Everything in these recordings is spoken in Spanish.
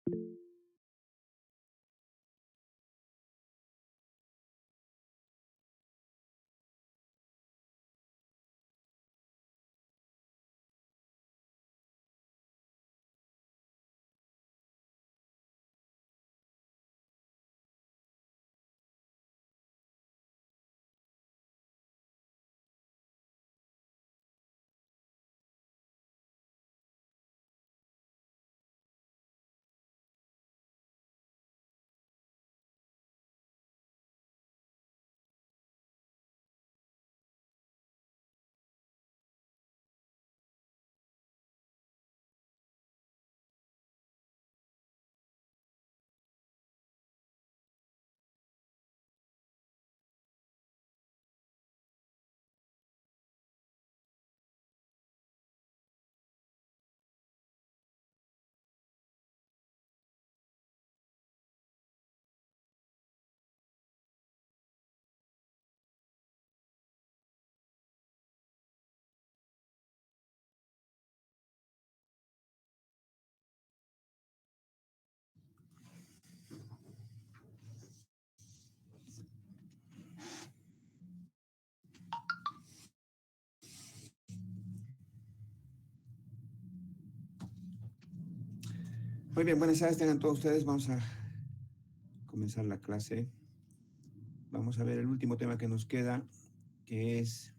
Muy bien, buenas tardes, tengan todos ustedes. Vamos a comenzar la clase. Vamos a ver el último tema que nos queda, que es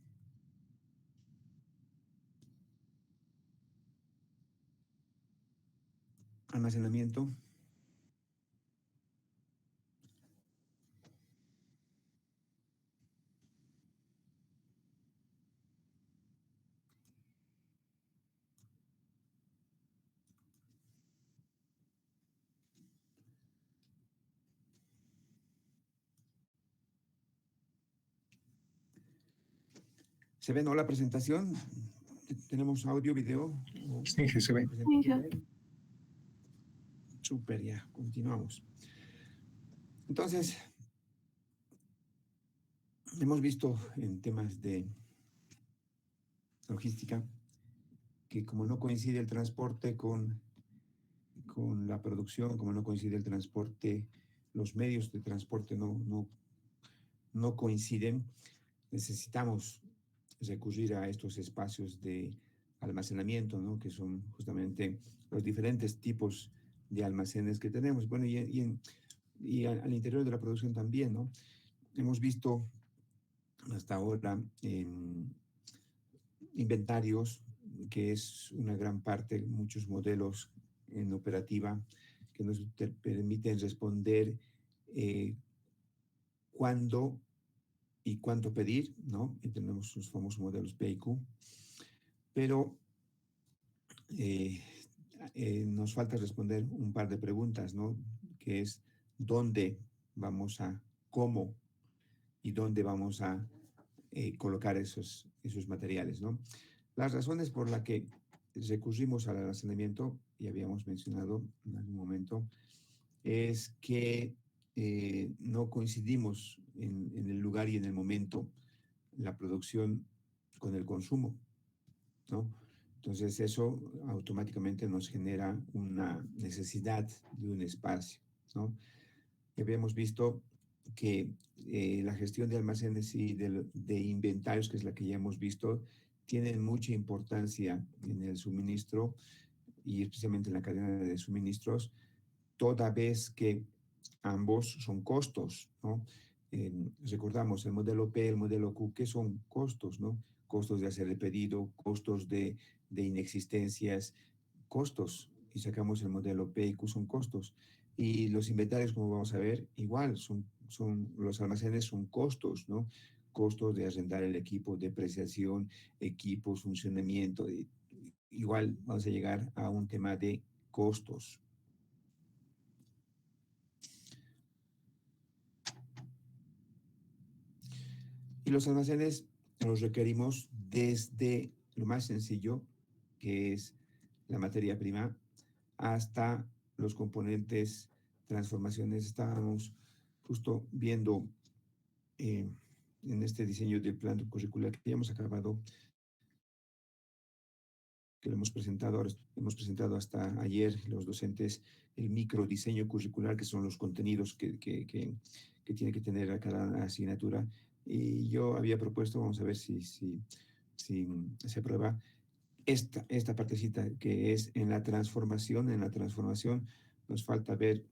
almacenamiento. ¿Se ve, no, la presentación? ¿Tenemos audio, video? Sí, sí se ve. Súper, ya, continuamos. Entonces, hemos visto en temas de logística que como no coincide el transporte con la producción, como no coincide el transporte, los medios de transporte no coinciden, necesitamos recurrir a estos espacios de almacenamiento, ¿no? Que son justamente los diferentes tipos de almacenes que tenemos. Bueno, y al interior de la producción también, ¿no? Hemos visto hasta ahora inventarios, que es una gran parte, muchos modelos en operativa que nos permiten responder cuándo y cuánto pedir, ¿no? Y tenemos los famosos modelos PIQ, pero nos falta responder un par de preguntas, ¿no? Que es dónde vamos a, cómo y dónde vamos a colocar esos materiales, ¿no? Las razones por las que recurrimos al almacenamiento, y habíamos mencionado en algún momento, es que no coincidimos en el lugar y en el momento, la producción con el consumo, ¿no? Entonces eso automáticamente nos genera una necesidad de un espacio, ¿no? Habíamos visto que la gestión de almacenes y de inventarios, que es la que ya hemos visto, tienen mucha importancia en el suministro y especialmente en la cadena de suministros, toda vez que ambos son costos, ¿no? Recordamos el modelo P, el modelo Q, que son costos, ¿no? Costos de hacer el pedido, costos de inexistencias, costos. Y sacamos el modelo P y Q, son costos. Y los inventarios, como vamos a ver, igual, los almacenes son costos, ¿no? Costos de arrendar el equipo, depreciación, equipos, funcionamiento. Igual vamos a llegar a un tema de costos. Y los almacenes los requerimos desde lo más sencillo, que es la materia prima, hasta los componentes, transformaciones. Estábamos justo viendo en este diseño del plan curricular que ya hemos acabado, que lo hemos presentado hasta ayer los docentes el microdiseño curricular, que son los contenidos que tiene que tener a cada asignatura. Y yo había propuesto, vamos a ver si se aprueba, esta partecita que es en la transformación. En la transformación nos falta ver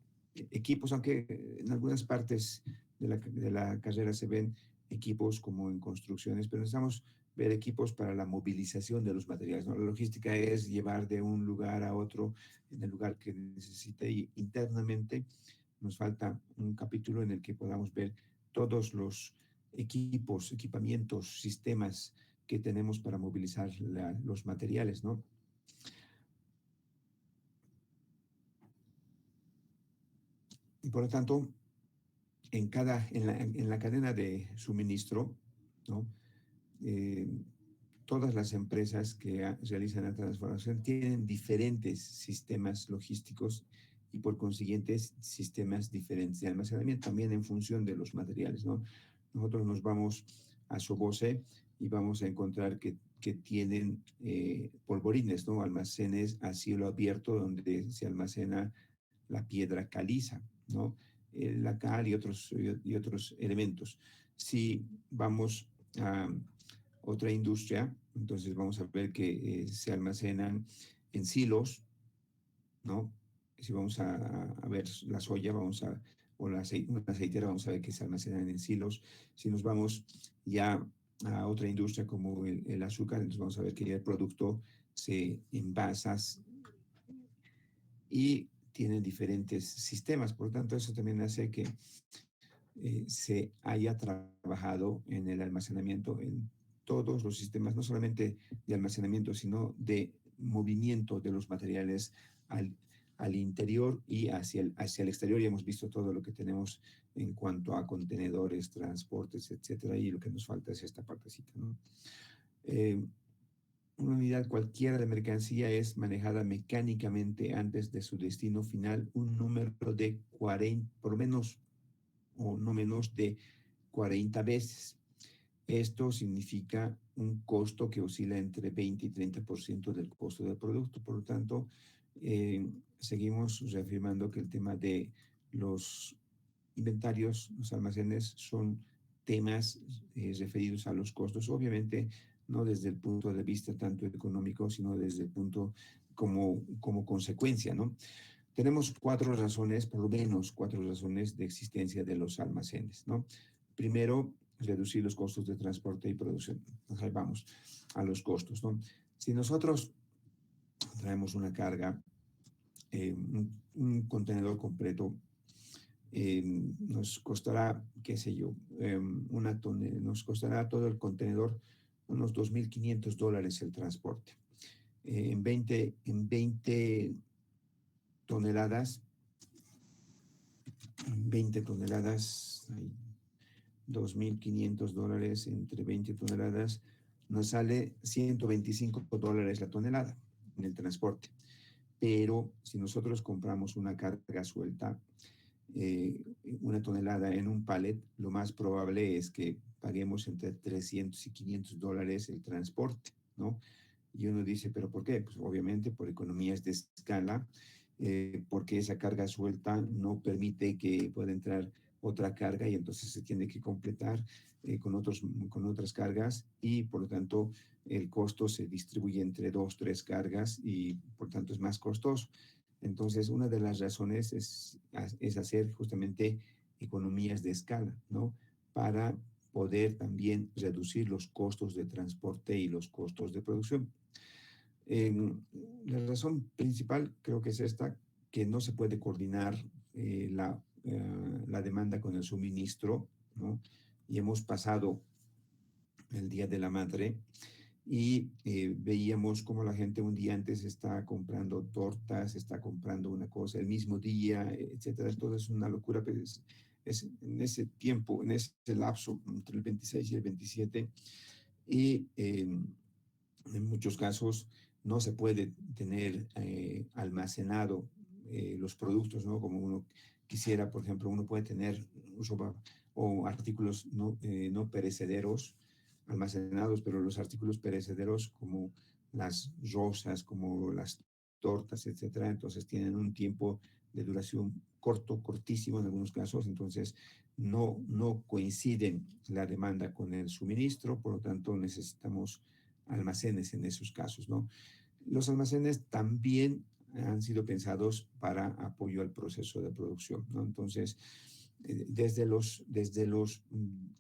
equipos, aunque en algunas partes de la carrera se ven equipos como en construcciones, pero necesitamos ver equipos para la movilización de los materiales, ¿no? La logística es llevar de un lugar a otro en el lugar que necesite, y internamente nos falta un capítulo en el que podamos ver todos los equipos, equipamientos, sistemas que tenemos para movilizar los materiales, ¿no? Y por lo tanto, en la cadena de suministro, ¿no? Eh, todas las empresas que realizan la transformación tienen diferentes sistemas logísticos y por consiguiente sistemas diferentes de almacenamiento, también en función de los materiales, ¿no? Nosotros nos vamos a Sobose y vamos a encontrar que tienen polvorines, ¿no? Almacenes a cielo abierto donde se almacena la piedra caliza, ¿no? La cal y otros elementos. Si vamos a otra industria, entonces vamos a ver que se almacenan en silos, ¿no? Si vamos a ver la soya, o una aceitera, vamos a ver que se almacenan en silos. Si nos vamos ya a otra industria como el azúcar, entonces vamos a ver que ya el producto se envasa y tienen diferentes sistemas. Por lo tanto, eso también hace que se haya trabajado en el almacenamiento, en todos los sistemas, no solamente de almacenamiento, sino de movimiento de los materiales al, al interior y hacia el exterior. Y hemos visto todo lo que tenemos en cuanto a contenedores, transportes, etcétera, y lo que nos falta es esta partecita, ¿no? Una unidad cualquiera de mercancía es manejada mecánicamente antes de su destino final un número de 40, por lo menos o no menos de 40 veces. Esto significa un costo que oscila entre 20 y 30% del costo del producto. Por lo tanto, seguimos reafirmando que el tema de los inventarios, los almacenes, son temas referidos a los costos, obviamente no desde el punto de vista tanto económico, sino desde el punto como consecuencia, ¿no? Tenemos cuatro razones, por lo menos cuatro razones de existencia de los almacenes, ¿no? Primero, reducir los costos de transporte y producción. Entonces, vamos a los costos, ¿no? Si nosotros traemos una carga, un contenedor completo, nos costará, qué sé yo, nos costará todo el contenedor unos $2,500 el transporte. En 20 toneladas, 20 toneladas, $2,500 entre 20 toneladas, nos sale $125 la tonelada en el transporte. Pero si nosotros compramos una carga suelta, una tonelada en un pallet, lo más probable es que paguemos entre $300 y $500 el transporte, ¿no? Y uno dice, ¿pero por qué? Pues obviamente por economías de escala, porque esa carga suelta no permite que pueda entrar otra carga y entonces se tiene que completar con otras cargas y por lo tanto el costo se distribuye entre dos, tres cargas y por tanto es más costoso. Entonces, una de las razones es hacer justamente economías de escala, ¿no? Para poder también reducir los costos de transporte y los costos de producción. La razón principal creo que es esta, que no se puede coordinar la demanda con el suministro, ¿no? Y hemos pasado el Día de la Madre y veíamos cómo la gente un día antes está comprando tortas, está comprando una cosa el mismo día, etcétera. Todo es una locura, pero es en ese tiempo, en ese lapso entre el 26 y el 27, y en muchos casos no se puede tener almacenado los productos, ¿no? Como uno quisiera. Por ejemplo, uno puede tener ropa o artículos no perecederos almacenados, pero los artículos perecederos como las rosas, como las tortas, etcétera. Entonces tienen un tiempo de duración corto, cortísimo en algunos casos. Entonces no coinciden la demanda con el suministro, por lo tanto necesitamos almacenes en esos casos, ¿no? Los almacenes también han sido pensados para apoyo al proceso de producción, ¿no? Entonces, desde los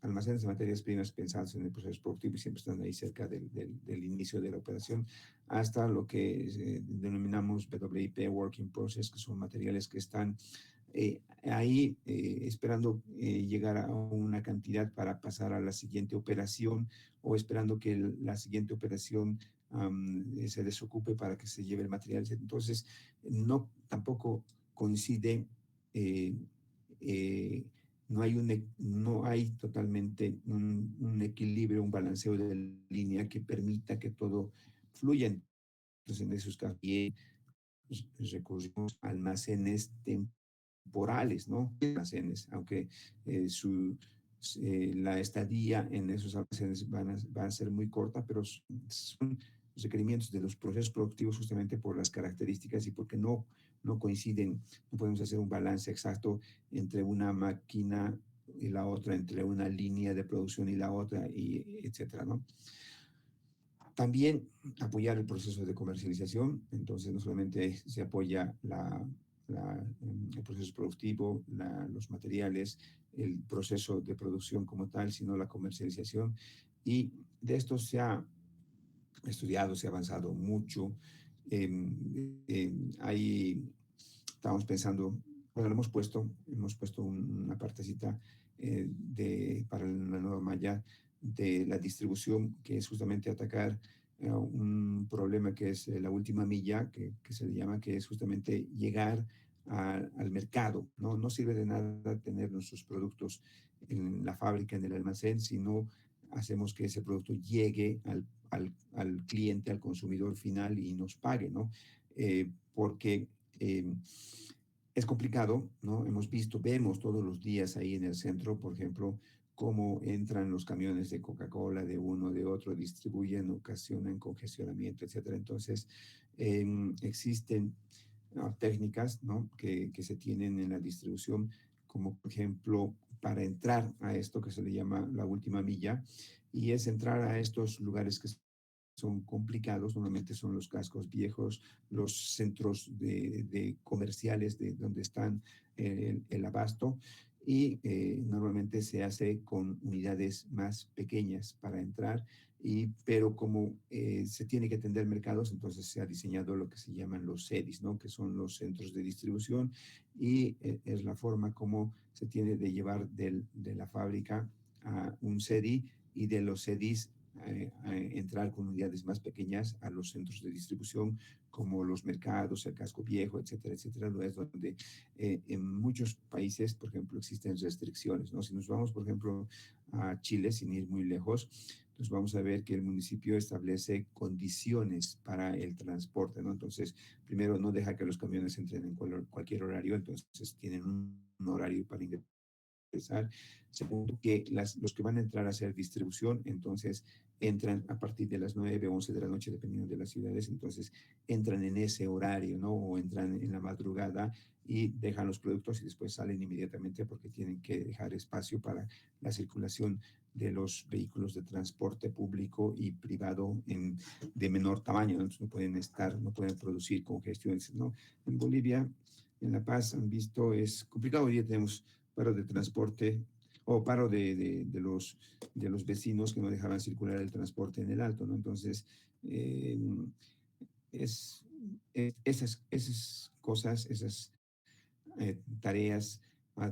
almacenes de materias primas pensados en el proceso productivo y siempre están ahí cerca del inicio de la operación, hasta lo que denominamos WIP, Working Process, que son materiales que están ahí esperando llegar a una cantidad para pasar a la siguiente operación o esperando que la siguiente operación se desocupe para que se lleve el material. Entonces, no tampoco coincide, eh, eh, no hay totalmente un equilibrio, un balanceo de línea que permita que todo fluya. Entonces, en esos casos, recurrimos a almacenes temporales, ¿no? Almacenes, aunque la estadía en esos almacenes va a ser muy corta, pero son requerimientos de los procesos productivos justamente por las características y porque no coinciden, no podemos hacer un balance exacto entre una máquina y la otra, entre una línea de producción y la otra, y etcétera, ¿no? También apoyar el proceso de comercialización, entonces no solamente se apoya el proceso productivo, los materiales, el proceso de producción como tal, sino la comercialización. Y de esto se ha estudiado, se ha avanzado mucho. Ahí estamos pensando, bueno, hemos puesto una partecita para la nueva malla de la distribución, que es justamente atacar un problema que es la última milla, que se le llama, que es justamente llegar al mercado, ¿no? No sirve de nada tener nuestros productos en la fábrica, en el almacén, si no hacemos que ese producto llegue al cliente, al consumidor final y nos pague, ¿no? Porque es complicado, ¿no? Vemos todos los días ahí en el centro, por ejemplo, cómo entran los camiones de Coca-Cola de uno, de otro, distribuyen, ocasionan congestionamiento, etcétera. Entonces, existen técnicas, ¿no? que se tienen en la distribución, como por ejemplo, para entrar a esto que se le llama la última milla, y es entrar a estos lugares que son complicados, normalmente son los cascos viejos, los centros de comerciales de donde están el abasto, y normalmente se hace con unidades más pequeñas para entrar, pero como se tiene que atender mercados, entonces se ha diseñado lo que se llaman los CEDIs, ¿no? Que son los centros de distribución, y es la forma como se tiene de llevar de la fábrica a un CEDI, y de los CEDIs entrar con unidades más pequeñas a los centros de distribución, como los mercados, el casco viejo, etcétera, etcétera. Lo es donde en muchos países, por ejemplo, existen restricciones, ¿no? Si nos vamos, por ejemplo, a Chile, sin ir muy lejos, entonces vamos a ver que el municipio establece condiciones para el transporte, ¿no? Entonces, primero, no deja que los camiones entren en cualquier horario, entonces tienen un horario para ingresar. Segundo, que los que van a entrar a hacer distribución, entonces entran a partir de las 9 o 11 de la noche, dependiendo de las ciudades, entonces entran en ese horario, ¿no? O entran en la madrugada y dejan los productos y después salen inmediatamente porque tienen que dejar espacio para la circulación de los vehículos de transporte público y privado de menor tamaño, ¿no? Entonces no pueden producir congestiones, ¿no? En Bolivia, en La Paz, han visto, es complicado. Hoy día tenemos paro de transporte o paro de los vecinos que no dejaban circular el transporte en el Alto, ¿no? Entonces, eh, es, esas cosas, esas tareas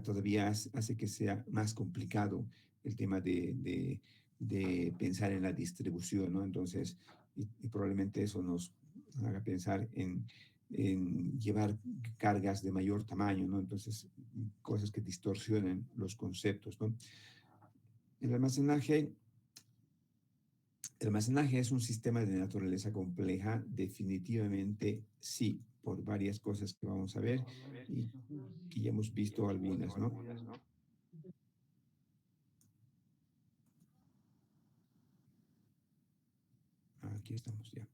todavía hace que sea más complicado el tema de pensar en la distribución, ¿no? Entonces, y probablemente eso nos haga pensar en llevar cargas de mayor tamaño, ¿no? Entonces, cosas que distorsionan los conceptos, ¿no? El almacenaje, el almacenaje es un sistema de naturaleza compleja, definitivamente sí, por varias cosas que vamos a ver y que ya hemos visto algunas, ¿no? Aquí estamos ya.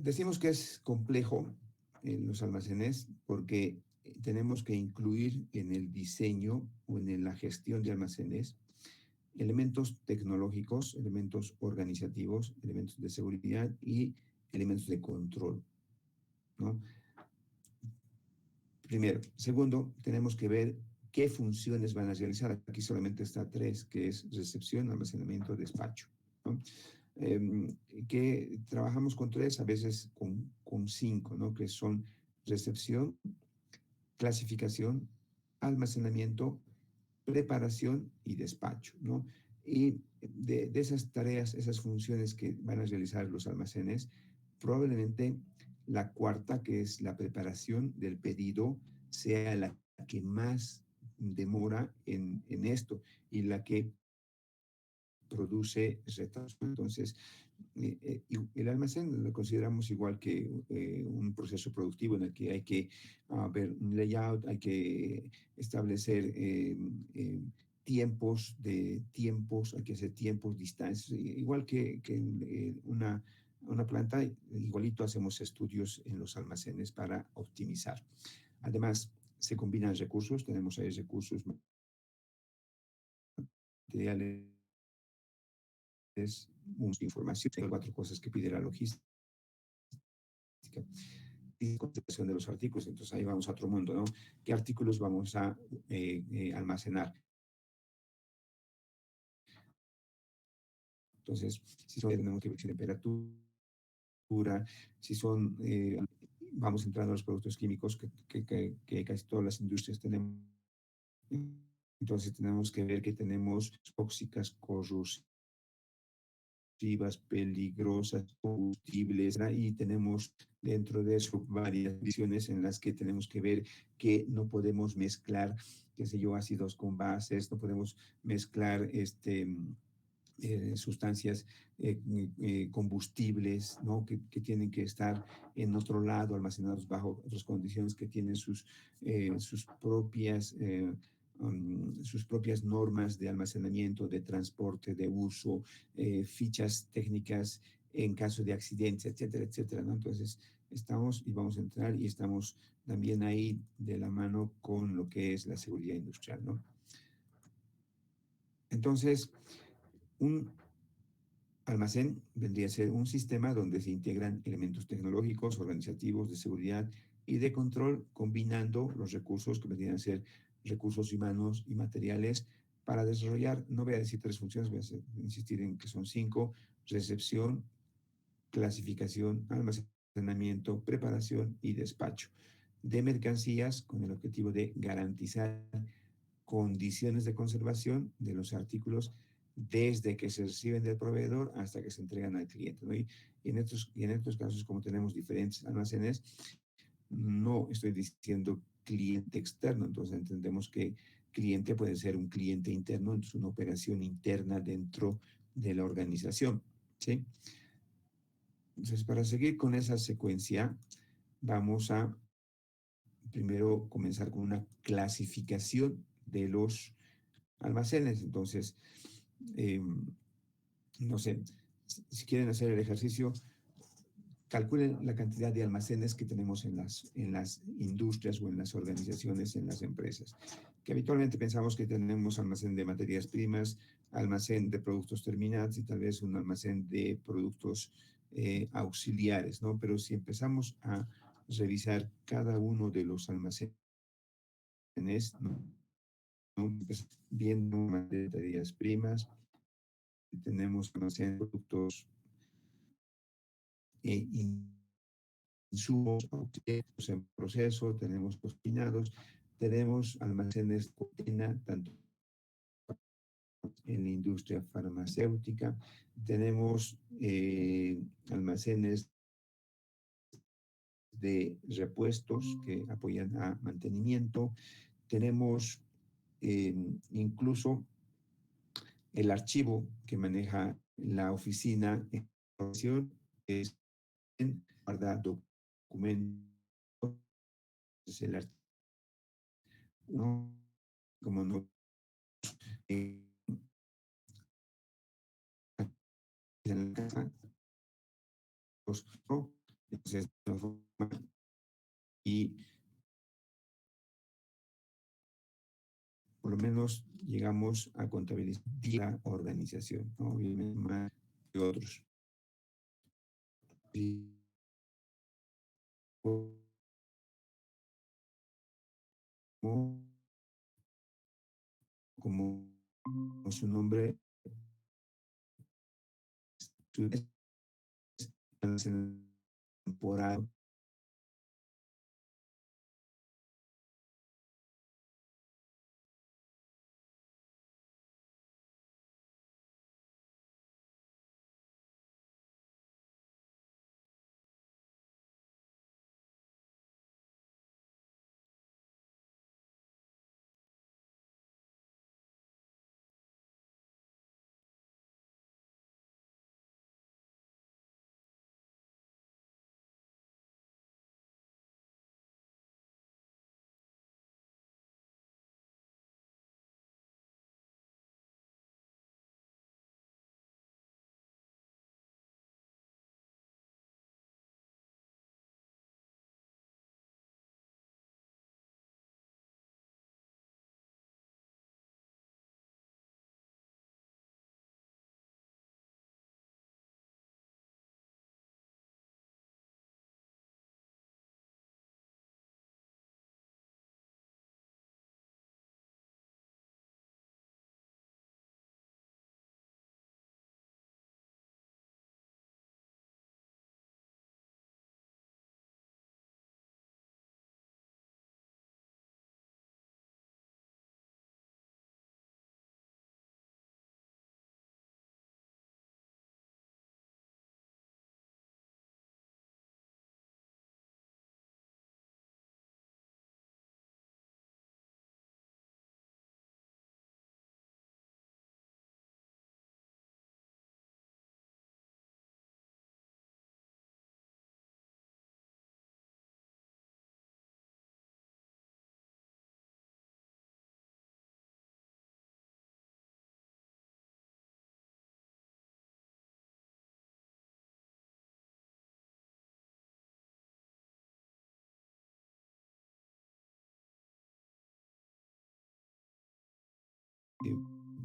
decimos que es complejo en los almacenes porque tenemos que incluir en el diseño o en la gestión de almacenes elementos tecnológicos, elementos organizativos, elementos de seguridad y elementos de control, ¿no? Primero. Segundo, tenemos que ver qué funciones van a realizar. Aquí solamente está tres, que es recepción, almacenamiento, despacho, ¿no? Que trabajamos con tres, a veces con cinco, ¿no? Que son recepción, clasificación, almacenamiento, preparación y despacho, ¿no? Y de esas tareas, esas funciones que van a realizar los almacenes, probablemente la cuarta, que es la preparación del pedido, sea la que más demora en esto y la que produce retraso. Entonces, el almacén lo consideramos igual que un proceso productivo en el que hay que ver un layout, hay que establecer tiempos, hay que hacer tiempos, distancias, igual que una planta, igualito hacemos estudios en los almacenes para optimizar. Además, se combinan recursos, tenemos ahí recursos materiales, información, cuatro cosas que pide la logística y conservación de los artículos. Entonces ahí vamos a otro mundo, ¿no? ¿Qué artículos vamos a almacenar? Entonces, si son, tenemos que ver si temperatura, si son, vamos entrando a los productos químicos que casi todas las industrias tenemos. Entonces tenemos que ver que tenemos tóxicas, corrosivas, peligrosas, combustibles, ¿verdad? Y tenemos dentro de eso varias visiones en las que tenemos que ver que no podemos mezclar, qué sé yo, ácidos con bases, no podemos mezclar sustancias combustibles, ¿no? Que tienen que estar en otro lado, almacenados bajo otras condiciones que tienen sus propias normas de almacenamiento, de transporte, de uso, fichas técnicas en caso de accidentes, etcétera, etcétera, ¿no? Entonces, estamos y vamos a entrar y estamos también ahí de la mano con lo que es la seguridad industrial, ¿no? Entonces, un almacén vendría a ser un sistema donde se integran elementos tecnológicos, organizativos, de seguridad y de control, combinando los recursos que vendrían a ser recursos humanos y materiales para desarrollar, no voy a decir tres funciones, voy a insistir en que son cinco: recepción, clasificación, almacenamiento, preparación y despacho de mercancías con el objetivo de garantizar condiciones de conservación de los artículos desde que se reciben del proveedor hasta que se entregan al cliente, ¿no? Y en estos casos, como tenemos diferentes almacenes, no estoy diciendo cliente externo, entonces entendemos que cliente puede ser un cliente interno, entonces una operación interna dentro de la organización, ¿sí? Entonces, para seguir con esa secuencia, vamos a primero comenzar con una clasificación de los almacenes. Entonces, eh, no sé, si quieren hacer el ejercicio, calculen la cantidad de almacenes que tenemos en las industrias o en las organizaciones, en las empresas. Que habitualmente pensamos que tenemos almacén de materias primas, almacén de productos terminados y tal vez un almacén de productos auxiliares, ¿no? Pero si empezamos a revisar cada uno de los almacenes, ¿no? Pues, viendo materias primas, tenemos almacén de productos insumos en proceso, tenemos cocinados, tenemos almacenes de cocina, tanto en la industria farmacéutica, tenemos almacenes de repuestos que apoyan a mantenimiento, tenemos incluso el archivo que maneja la oficina en información, es guardar documentos, es el archivo, ¿no? Como no, eh, en la casa, ¿no? Entonces, y por lo menos llegamos a contabilizar la organización, ¿no? Obviamente más que otros. Y como, como su nombre, su temporada,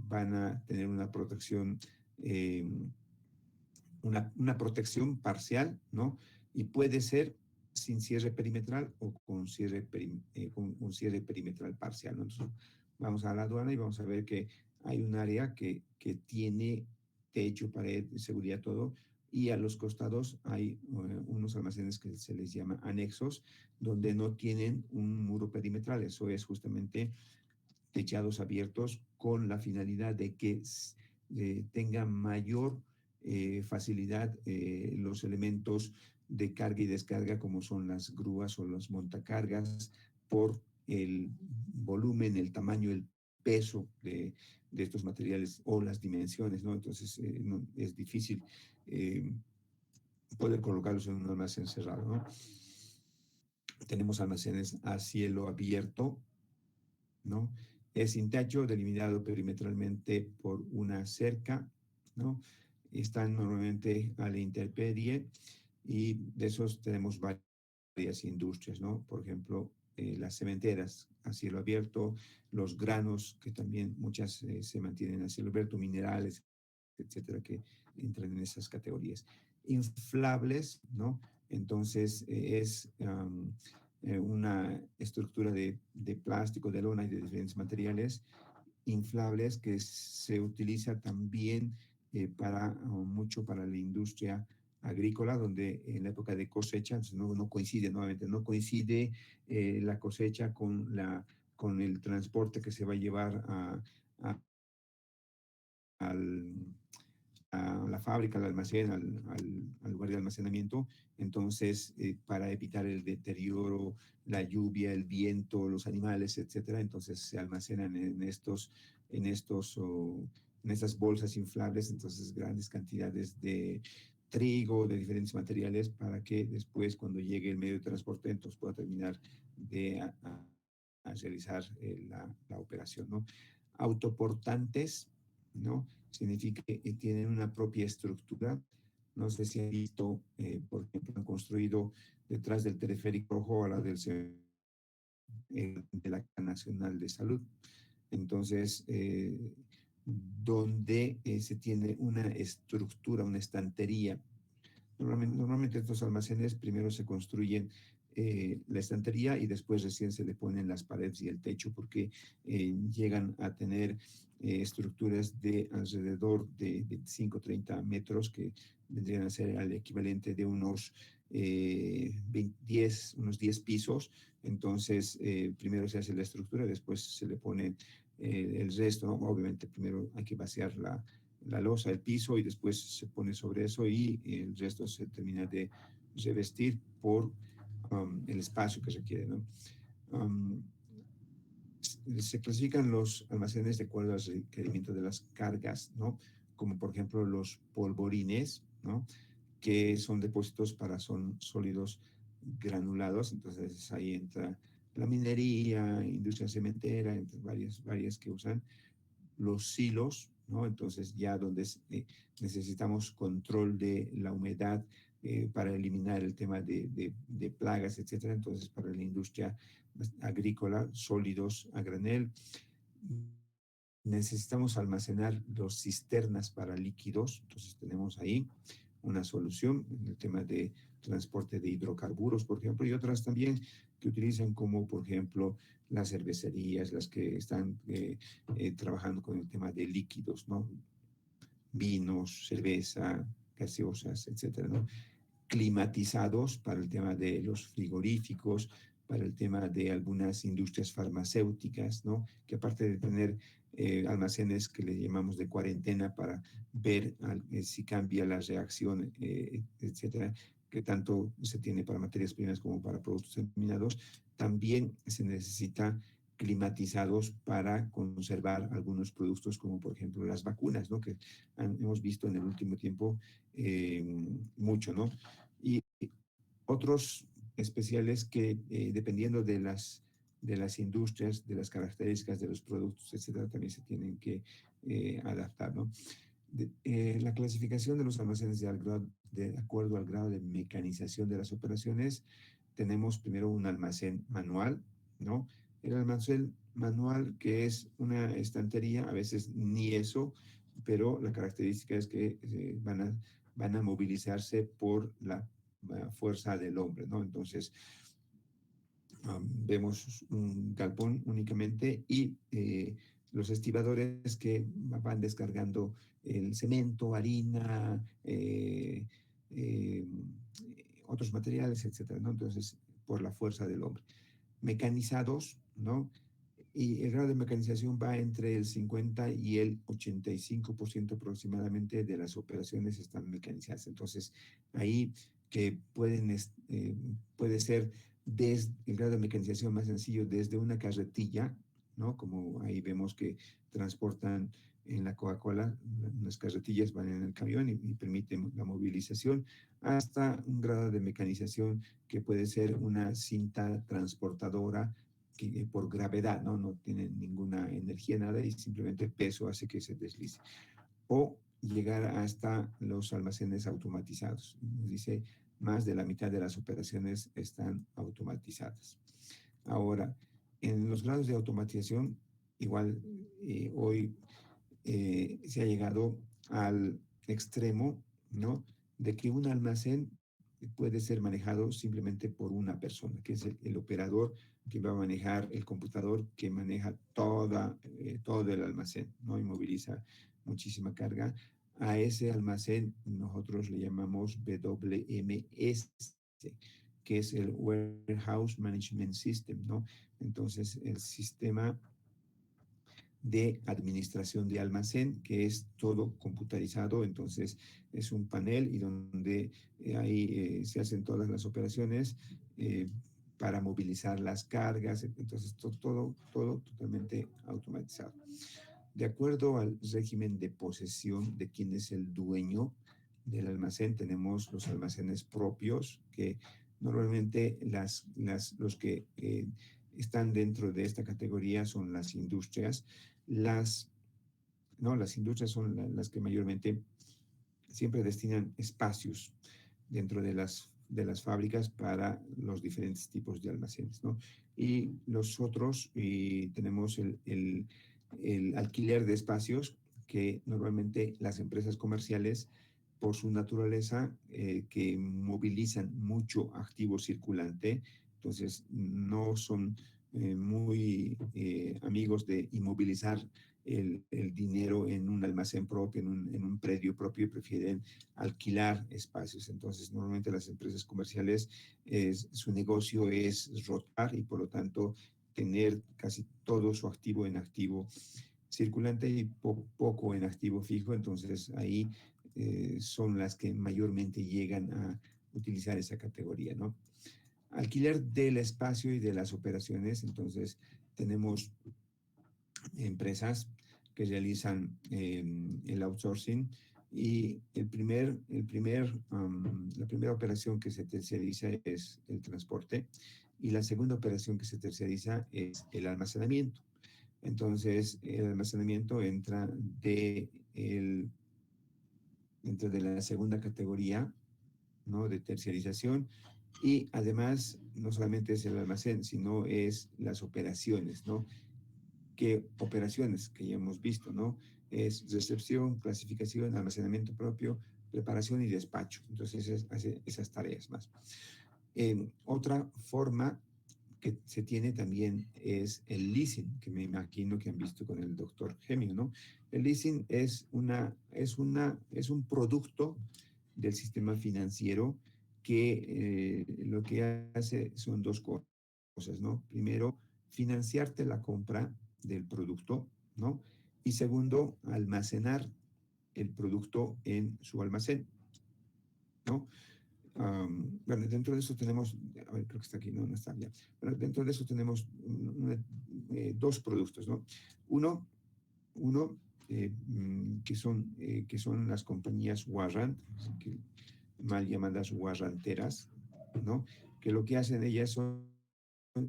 van a tener una protección, eh, una protección parcial, ¿no? Y puede ser sin cierre perimetral o con con un cierre perimetral parcial, ¿no? Entonces, vamos a la aduana y vamos a ver que hay un área que tiene techo, pared, seguridad, todo, y a los costados hay unos almacenes que se les llama anexos, donde no tienen un muro perimetral. Eso es justamente techados abiertos con la finalidad de que tenga mayor facilidad los elementos de carga y descarga como son las grúas o los montacargas por el volumen, el tamaño, el peso de estos materiales o las dimensiones, ¿no? Entonces no, es difícil eh, poder colocarlos en un almacén cerrado, ¿no? Tenemos almacenes a cielo abierto, ¿no? Es sin techo, delimitado perimetralmente por una cerca, ¿no? Están normalmente a la intemperie y de esos tenemos varias industrias, ¿no? Por ejemplo, las cementeras a cielo abierto, los granos, que también muchas se mantienen a cielo abierto, minerales, etcétera, que entran en esas categorías. Inflables, ¿no? Entonces es una estructura de plástico, de lona y de diferentes materiales inflables que se utiliza también mucho para la industria agrícola, donde en la época de cosecha no coincide, nuevamente, no coincide la cosecha con el transporte que se va a llevar a, al, a la fábrica, al almacén, al lugar de almacenamiento. Entonces, para evitar el deterioro, la lluvia, el viento, los animales, etcétera, entonces se almacenan en estos, oh, en estas bolsas inflables, entonces grandes cantidades de trigo, de diferentes materiales, para que después, cuando llegue el medio de transporte, entonces pueda terminar de a realizar la operación, ¿no? Autoportantes, ¿no? Significa que tienen una propia estructura, No sé si han visto, por ejemplo, han construido detrás del teleférico rojo a la de la Nacional de Salud. Entonces, donde se tiene una estructura, una estantería. Normalmente estos almacenes primero se construyen la estantería y después recién se le ponen las paredes y el techo porque llegan a tener estructuras de alrededor de 25 30 metros que vendrían a ser el equivalente de unos 10 pisos. Entonces, primero se hace la estructura, después se le pone el resto, ¿no? Obviamente primero hay que vaciar la losa, el piso, y después se pone sobre eso y el resto se termina de revestir por el espacio que requiere, ¿no? Um, Se clasifican los almacenes de acuerdo al requerimiento de las cargas, ¿no? Como por ejemplo los polvorines, ¿no? Que son depósitos para son sólidos granulados, entonces ahí entra la minería, industria cementera, entre varias que usan los silos, ¿no? Entonces ya donde necesitamos control de la humedad para eliminar el tema de plagas, etcétera. Entonces para la industria agrícola, sólidos a granel. Necesitamos almacenar los cisternas para líquidos, entonces tenemos ahí una solución en el tema de transporte de hidrocarburos, por ejemplo, y otras también que utilizan como, por ejemplo, las cervecerías, las que están trabajando con el tema de líquidos, ¿no? Vinos, cerveza, gaseosas, etcétera, ¿no? Climatizados para el tema de los frigoríficos, para el tema de algunas industrias farmacéuticas, ¿no? Que aparte de tener almacenes que le llamamos de cuarentena para ver si cambia la reacción, etcétera, que tanto se tiene para materias primas como para productos terminados, también se necesita climatizados para conservar algunos productos como por ejemplo las vacunas, ¿no? Que hemos visto en el último tiempo mucho, ¿no? Y otros especiales que dependiendo de las industrias, de las características de los productos, etcétera, también se tienen que adaptar, ¿no? La clasificación de los almacenes de acuerdo al grado de mecanización de las operaciones, tenemos primero un almacén manual, ¿no? El almacén manual, que es una estantería, a veces ni eso, pero la característica es que van a movilizarse por la fuerza del hombre, ¿no? Entonces, vemos un galpón únicamente y los estibadores que van descargando el cemento, harina, otros materiales, etcétera, ¿no? Entonces, por la fuerza del hombre. Mecanizados, ¿no? Y el grado de mecanización va entre el 50 y el 85% aproximadamente de las operaciones están mecanizadas. Entonces, ahí que puede ser desde el grado de mecanización más sencillo desde una carretilla, ¿no? Como ahí vemos que transportan en la Coca-Cola, las carretillas van en el camión y permiten la movilización, hasta un grado de mecanización que puede ser una cinta transportadora que por gravedad, ¿no? No tiene ninguna energía, nada, y simplemente peso hace que se deslice. O llegar hasta los almacenes automatizados. Nos dice, más de la mitad de las operaciones están automatizadas. Ahora, en los grados de automatización, igual hoy se ha llegado al extremo, ¿no? De que un almacén puede ser manejado simplemente por una persona, que es el operador que va a manejar el computador que maneja todo el almacén, ¿no? Y moviliza muchísima carga. A ese almacén nosotros le llamamos WMS, que es el Warehouse Management System, ¿no? Entonces, el sistema de administración de almacén, que es todo computarizado, entonces es un panel y donde ahí se hacen todas las operaciones para movilizar las cargas, entonces todo totalmente automatizado. De acuerdo al régimen de posesión de quién es el dueño del almacén, tenemos los almacenes propios, que normalmente los que están dentro de esta categoría son las industrias. No, las industrias son las que mayormente siempre destinan espacios dentro de las fábricas para los diferentes tipos de almacenes, ¿no? Y los otros, tenemos el alquiler de espacios que normalmente las empresas comerciales, por su naturaleza, que movilizan mucho activo circulante, entonces no son muy amigos de inmovilizar el dinero en un almacén propio, en un predio propio, y prefieren alquilar espacios. Entonces, normalmente las empresas comerciales, su negocio es rotar y por lo tanto tener casi todo su activo en activo circulante y poco en activo fijo. Entonces, ahí son las que mayormente llegan a utilizar esa categoría, ¿no? Alquiler del espacio y de las operaciones. Entonces, tenemos empresas que realizan el outsourcing, y la primera operación que se terciariza es el transporte, y la segunda operación que se terciariza es el almacenamiento. Entonces, el almacenamiento dentro de la segunda categoría, ¿no?, de terciarización, y además no solamente es el almacén, sino es las operaciones, ¿no? ¿Qué operaciones que ya hemos visto, ¿no? Es recepción, clasificación, almacenamiento propio, preparación y despacho. Entonces, hace esas tareas más. Otra forma que se tiene también es el leasing, que me imagino que han visto con el doctor Gemio, ¿no? El leasing es un producto del sistema financiero que lo que hace son dos cosas, ¿no? Primero, financiarte la compra del producto, ¿no? Y segundo, almacenar el producto en su almacén, ¿no? Bueno, dentro de eso tenemos, a ver, creo que está aquí, no, no está bien. Bueno, dentro de eso tenemos dos productos, ¿no? Uno, que son las compañías warrant, que mal llamadas warranteras, ¿no? Que lo que hacen ellas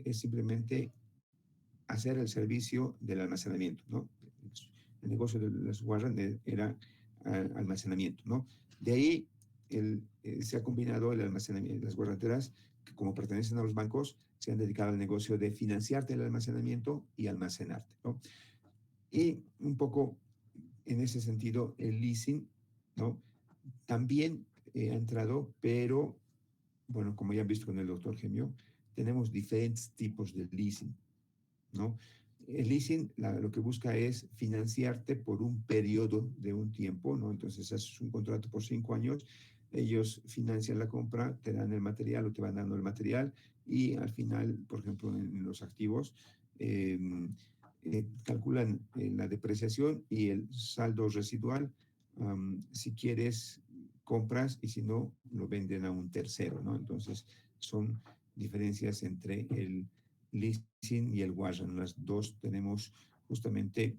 es simplemente hacer el servicio del almacenamiento, ¿no? El negocio de las warrant era almacenamiento, ¿no? De ahí se ha combinado el almacenamiento, las guardateras, que como pertenecen a los bancos, se han dedicado al negocio de financiarte el almacenamiento y almacenarte, ¿no? Y un poco en ese sentido, el leasing, ¿no?, también ha entrado, pero bueno, como ya han visto con el doctor Gemio, tenemos diferentes tipos de leasing, ¿no? El leasing lo que busca es financiarte por un periodo de un tiempo, ¿no? Entonces haces un contrato por 5 años, ellos financian la compra, te dan el material o te van dando el material, y al final, por ejemplo, en los activos, eh, calculan la depreciación y el saldo residual. Si quieres, compras, y si no, lo venden a un tercero, ¿no? Entonces, son diferencias entre el leasing y el warrant. Las dos tenemos justamente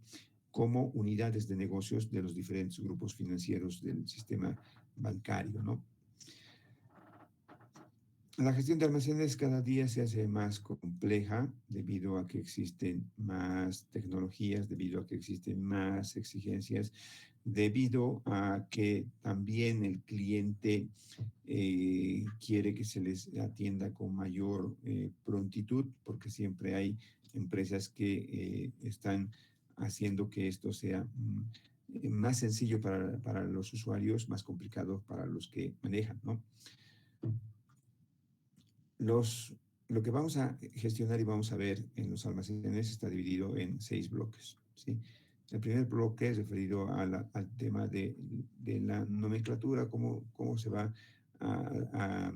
como unidades de negocios de los diferentes grupos financieros del sistema bancario, ¿no? La gestión de almacenes cada día se hace más compleja debido a que existen más tecnologías, debido a que existen más exigencias, debido a que también el cliente quiere que se les atienda con mayor prontitud, porque siempre hay empresas que están haciendo que esto sea más sencillo para los usuarios, más complicado para los que manejan, ¿no? Los, lo que vamos a gestionar y vamos a ver en los almacenes está dividido en 6 bloques, ¿sí? El primer bloque es referido al tema de la nomenclatura, cómo se va a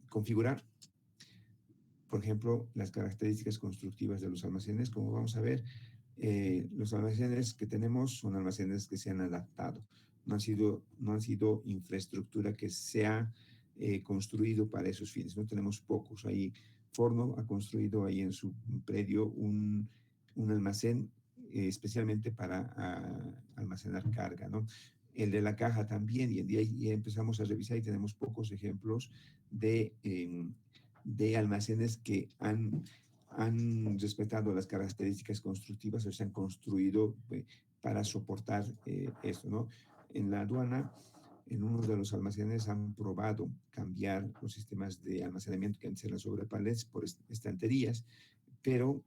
configurar, por ejemplo, las características constructivas de los almacenes. Como vamos a ver, los almacenes que tenemos son almacenes que se han adaptado, no han sido infraestructura que se ha construido para esos fines. No tenemos pocos. Ahí Forno ha construido ahí en su predio un almacén especialmente para almacenar carga, ¿no? El de la caja también, y ahí empezamos a revisar y tenemos pocos ejemplos de almacenes que han respetado las características constructivas o se han construido para soportar esto, ¿no? en la aduana, en uno de los almacenes han probado cambiar los sistemas de almacenamiento que antes eran sobre palets por estanterías, pero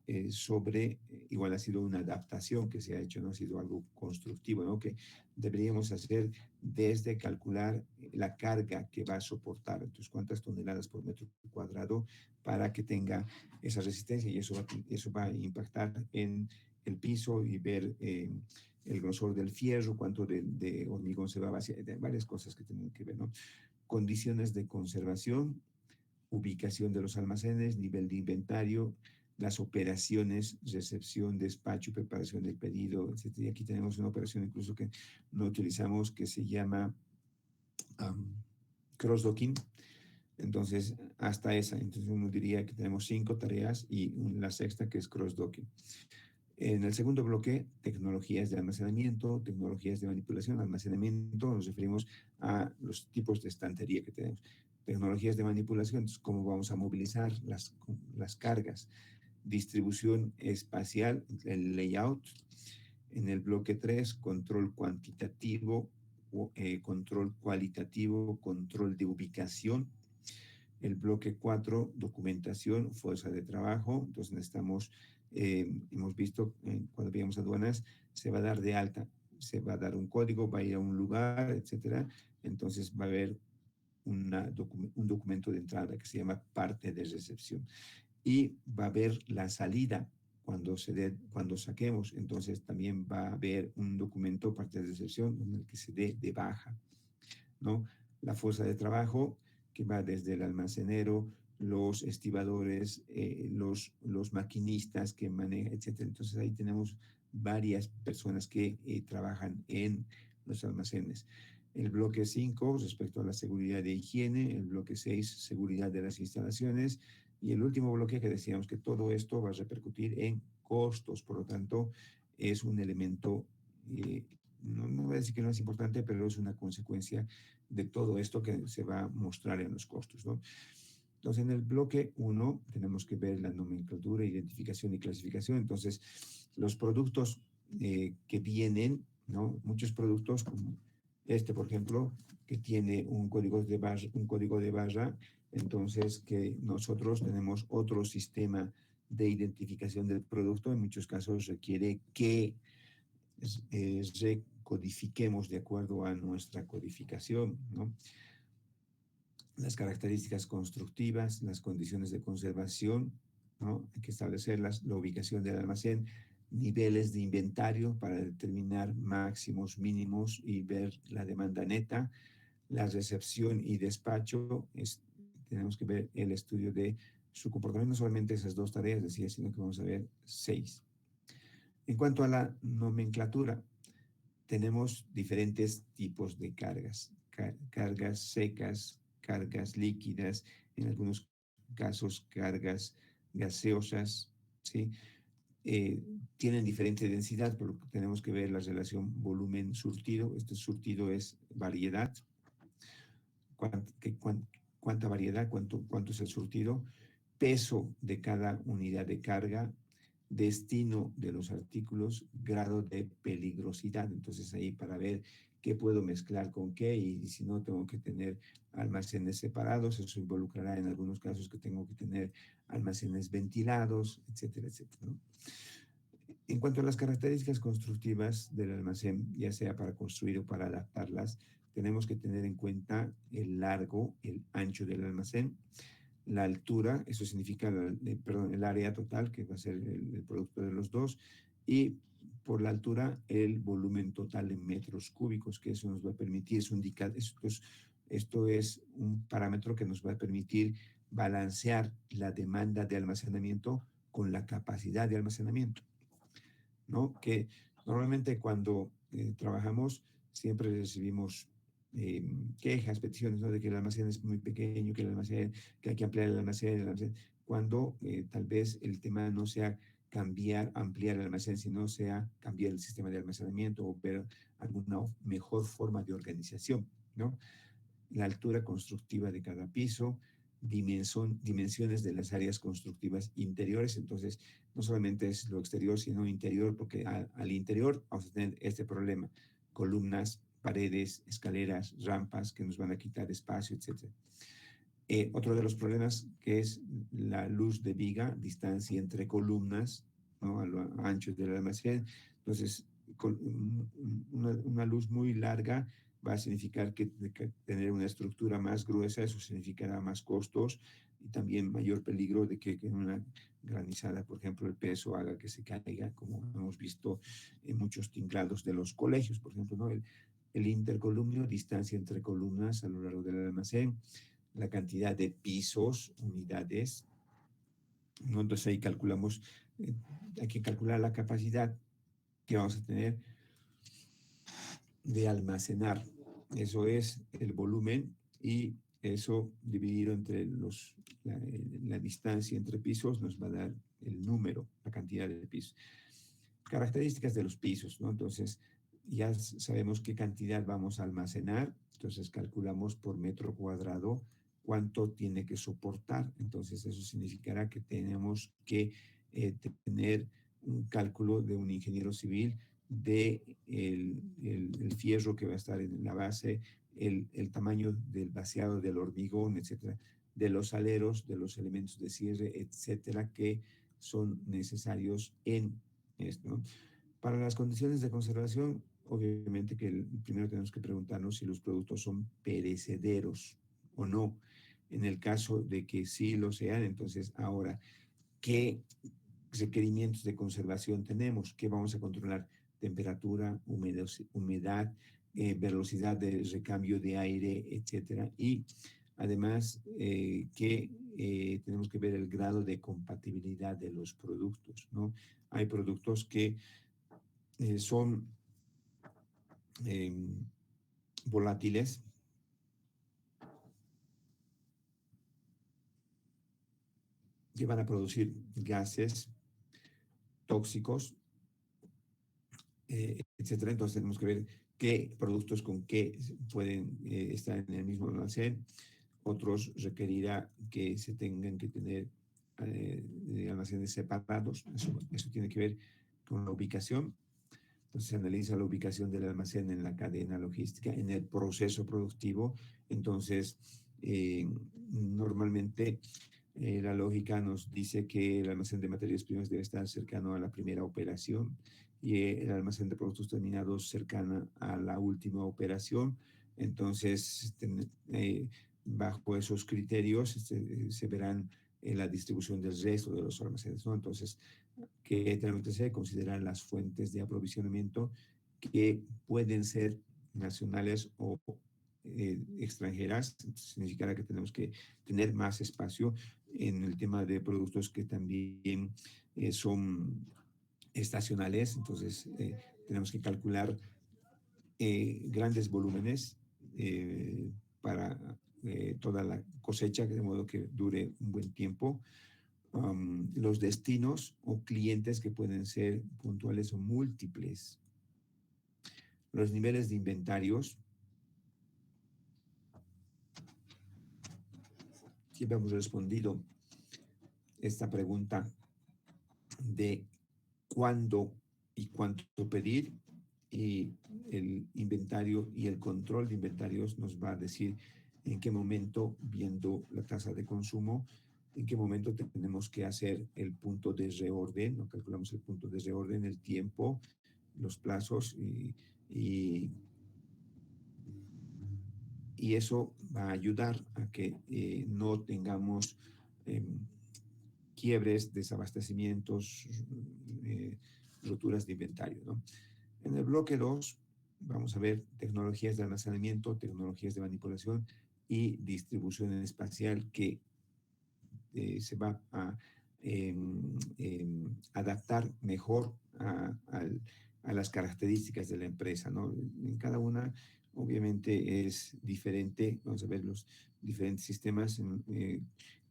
igual ha sido una adaptación que se ha hecho, no ha sido algo constructivo, ¿no? Que deberíamos hacer desde calcular la carga que va a soportar, entonces cuántas toneladas por metro cuadrado para que tenga esa resistencia y eso va a impactar en el piso y ver el grosor del fierro, cuánto de hormigón se va a vaciar, varias cosas que tienen que ver, ¿no? Condiciones de conservación, ubicación de los almacenes, nivel de inventario, las operaciones, recepción, despacho, preparación del pedido, etc. Y aquí tenemos una operación incluso que no utilizamos que se llama cross-docking. Entonces, hasta esa. Entonces, uno diría que tenemos 5 tareas y la sexta que es cross-docking. En el segundo bloque, tecnologías de almacenamiento, tecnologías de manipulación, almacenamiento, nos referimos a los tipos de estantería que tenemos. Tecnologías de manipulación, entonces, cómo vamos a movilizar las cargas. Distribución espacial, el layout. En el bloque 3, control cuantitativo, control cualitativo, control de ubicación. El bloque 4, documentación, fuerza de trabajo. Entonces necesitamos, hemos visto cuando veíamos aduanas, se va a dar de alta, se va a dar un código, va a ir a un lugar, etcétera. Entonces va a haber un documento de entrada que se llama parte de recepción. Y va a haber la salida cuando saquemos. Entonces también va a haber un documento, parte de recepción, en el que se dé de baja, ¿no? La fuerza de trabajo que va desde el almacenero, los estibadores, los maquinistas que manejan, etcétera. Entonces ahí tenemos varias personas que trabajan en los almacenes. El bloque 5, respecto a la seguridad de higiene, el bloque 6, seguridad de las instalaciones, y el último bloque que decíamos que todo esto va a repercutir en costos, por lo tanto, es un elemento, no voy a decir que no es importante, pero es una consecuencia de todo esto que se va a mostrar en los costos, ¿no? Entonces, en el bloque 1 tenemos que ver la nomenclatura, identificación y clasificación. Entonces, los productos que vienen, ¿no? Muchos productos como este, por ejemplo, que tiene un código de barra, entonces que nosotros tenemos otro sistema de identificación del producto. En muchos casos requiere que recodifiquemos de acuerdo a nuestra codificación, ¿no? Las características constructivas, las condiciones de conservación, ¿no? Hay que establecerlas, la ubicación del almacén, niveles de inventario para determinar máximos, mínimos y ver la demanda neta, la recepción y despacho, tenemos que ver el estudio de su comportamiento, no solamente esas 2 tareas, decía, sino que vamos a ver 6. En cuanto a la nomenclatura, tenemos diferentes tipos de cargas, cargas secas, cargas líquidas, en algunos casos cargas gaseosas, ¿sí? Tienen diferente densidad, por lo que tenemos que ver la relación volumen-surtido. Este surtido es variedad. ¿Cuánta variedad? ¿Cuánto es el surtido? Peso de cada unidad de carga, destino de los artículos, grado de peligrosidad. Entonces ahí para ver qué puedo mezclar con qué y si no tengo que tener almacenes separados, eso involucrará en algunos casos que tengo que tener almacenes ventilados, etcétera, etcétera, ¿no? En cuanto a las características constructivas del almacén, ya sea para construir o para adaptarlas, tenemos que tener en cuenta el largo, el ancho del almacén, la altura, eso significa el área total, que va a ser el producto de los dos, y por la altura el volumen total en metros cúbicos, que eso nos va a permitir, esto es un parámetro que nos va a permitir balancear la demanda de almacenamiento con la capacidad de almacenamiento, ¿no? Que normalmente cuando trabajamos siempre recibimos quejas, peticiones, ¿no? De que el almacén es muy pequeño, que hay que ampliar el almacén, cuando tal vez el tema no sea ampliar el almacén, sino sea cambiar el sistema de almacenamiento o ver alguna mejor forma de organización, ¿no? La altura constructiva de cada piso, dimensiones de las áreas constructivas interiores. Entonces, no solamente es lo exterior, sino interior, porque al interior vamos a tener este problema: columnas, paredes, escaleras, rampas que nos van a quitar espacio, etc. Otro de los problemas que es la luz de viga, distancia entre columnas, ¿no? A lo ancho del almacén. Entonces, con una luz muy larga va a significar que tener una estructura más gruesa, eso significará más costos y también mayor peligro de que en una granizada, por ejemplo, el peso haga que se caiga, como hemos visto en muchos tingrados de los colegios, por ejemplo, ¿no? El intercolumnio, distancia entre columnas a lo largo del almacén, la cantidad de pisos, unidades, ¿no? Entonces ahí calculamos, hay que calcular la capacidad que vamos a tener de almacenar. Eso es el volumen y eso dividido entre la distancia entre pisos nos va a dar el número, la cantidad de pisos. Características de los pisos, ¿no? Entonces, ya sabemos qué cantidad vamos a almacenar, entonces calculamos por metro cuadrado cuánto tiene que soportar. Entonces, eso significará que tenemos que tener un cálculo de un ingeniero civil de el fierro que va a estar en la base, el tamaño del vaciado del hormigón, etcétera, de los aleros, de los elementos de cierre, etcétera, que son necesarios en esto, ¿no? Para las condiciones de conservación, obviamente que primero tenemos que preguntarnos si los productos son perecederos o no. En el caso de que sí lo sean, entonces ahora, ¿qué requerimientos de conservación tenemos? ¿Qué vamos a controlar? Temperatura, humedad, velocidad de recambio de aire, etcétera. Y además que tenemos que ver el grado de compatibilidad de los productos, ¿no? Hay productos que son volátiles, que van a producir gases tóxicos, etcétera. Entonces tenemos que ver qué productos con qué pueden estar en el mismo almacén. Otros requerirá que se tengan que tener almacenes separados. Eso tiene que ver con la ubicación. Entonces se analiza la ubicación del almacén en la cadena logística, en el proceso productivo. Entonces, normalmente la lógica nos dice que el almacén de materias primas debe estar cercano a la primera operación y el almacén de productos terminados cercana a la última operación. Entonces, bajo esos criterios se verán la distribución del resto de los almacenes, ¿no? Entonces, que realmente se consideran las fuentes de aprovisionamiento que pueden ser nacionales o extranjeras. Significará que tenemos que tener más espacio en el tema de productos que también son estacionales. Entonces, tenemos que calcular grandes volúmenes para toda la cosecha, de modo que dure un buen tiempo. Los destinos o clientes que pueden ser puntuales o múltiples. Los niveles de inventarios. Siempre hemos respondido esta pregunta de cuándo y cuánto pedir, y el inventario y el control de inventarios nos va a decir en qué momento, viendo la tasa de consumo, en qué momento tenemos que hacer el punto de reorden, ¿no? Calculamos el punto de reorden, el tiempo, los plazos y eso va a ayudar a que no tengamos quiebres, desabastecimientos, roturas de inventario, ¿no? En el bloque 2 vamos a ver tecnologías de almacenamiento, tecnologías de manipulación y distribución espacial que se va a adaptar mejor a las características de la empresa, ¿no? En cada una, obviamente, es diferente. Vamos a ver los diferentes sistemas.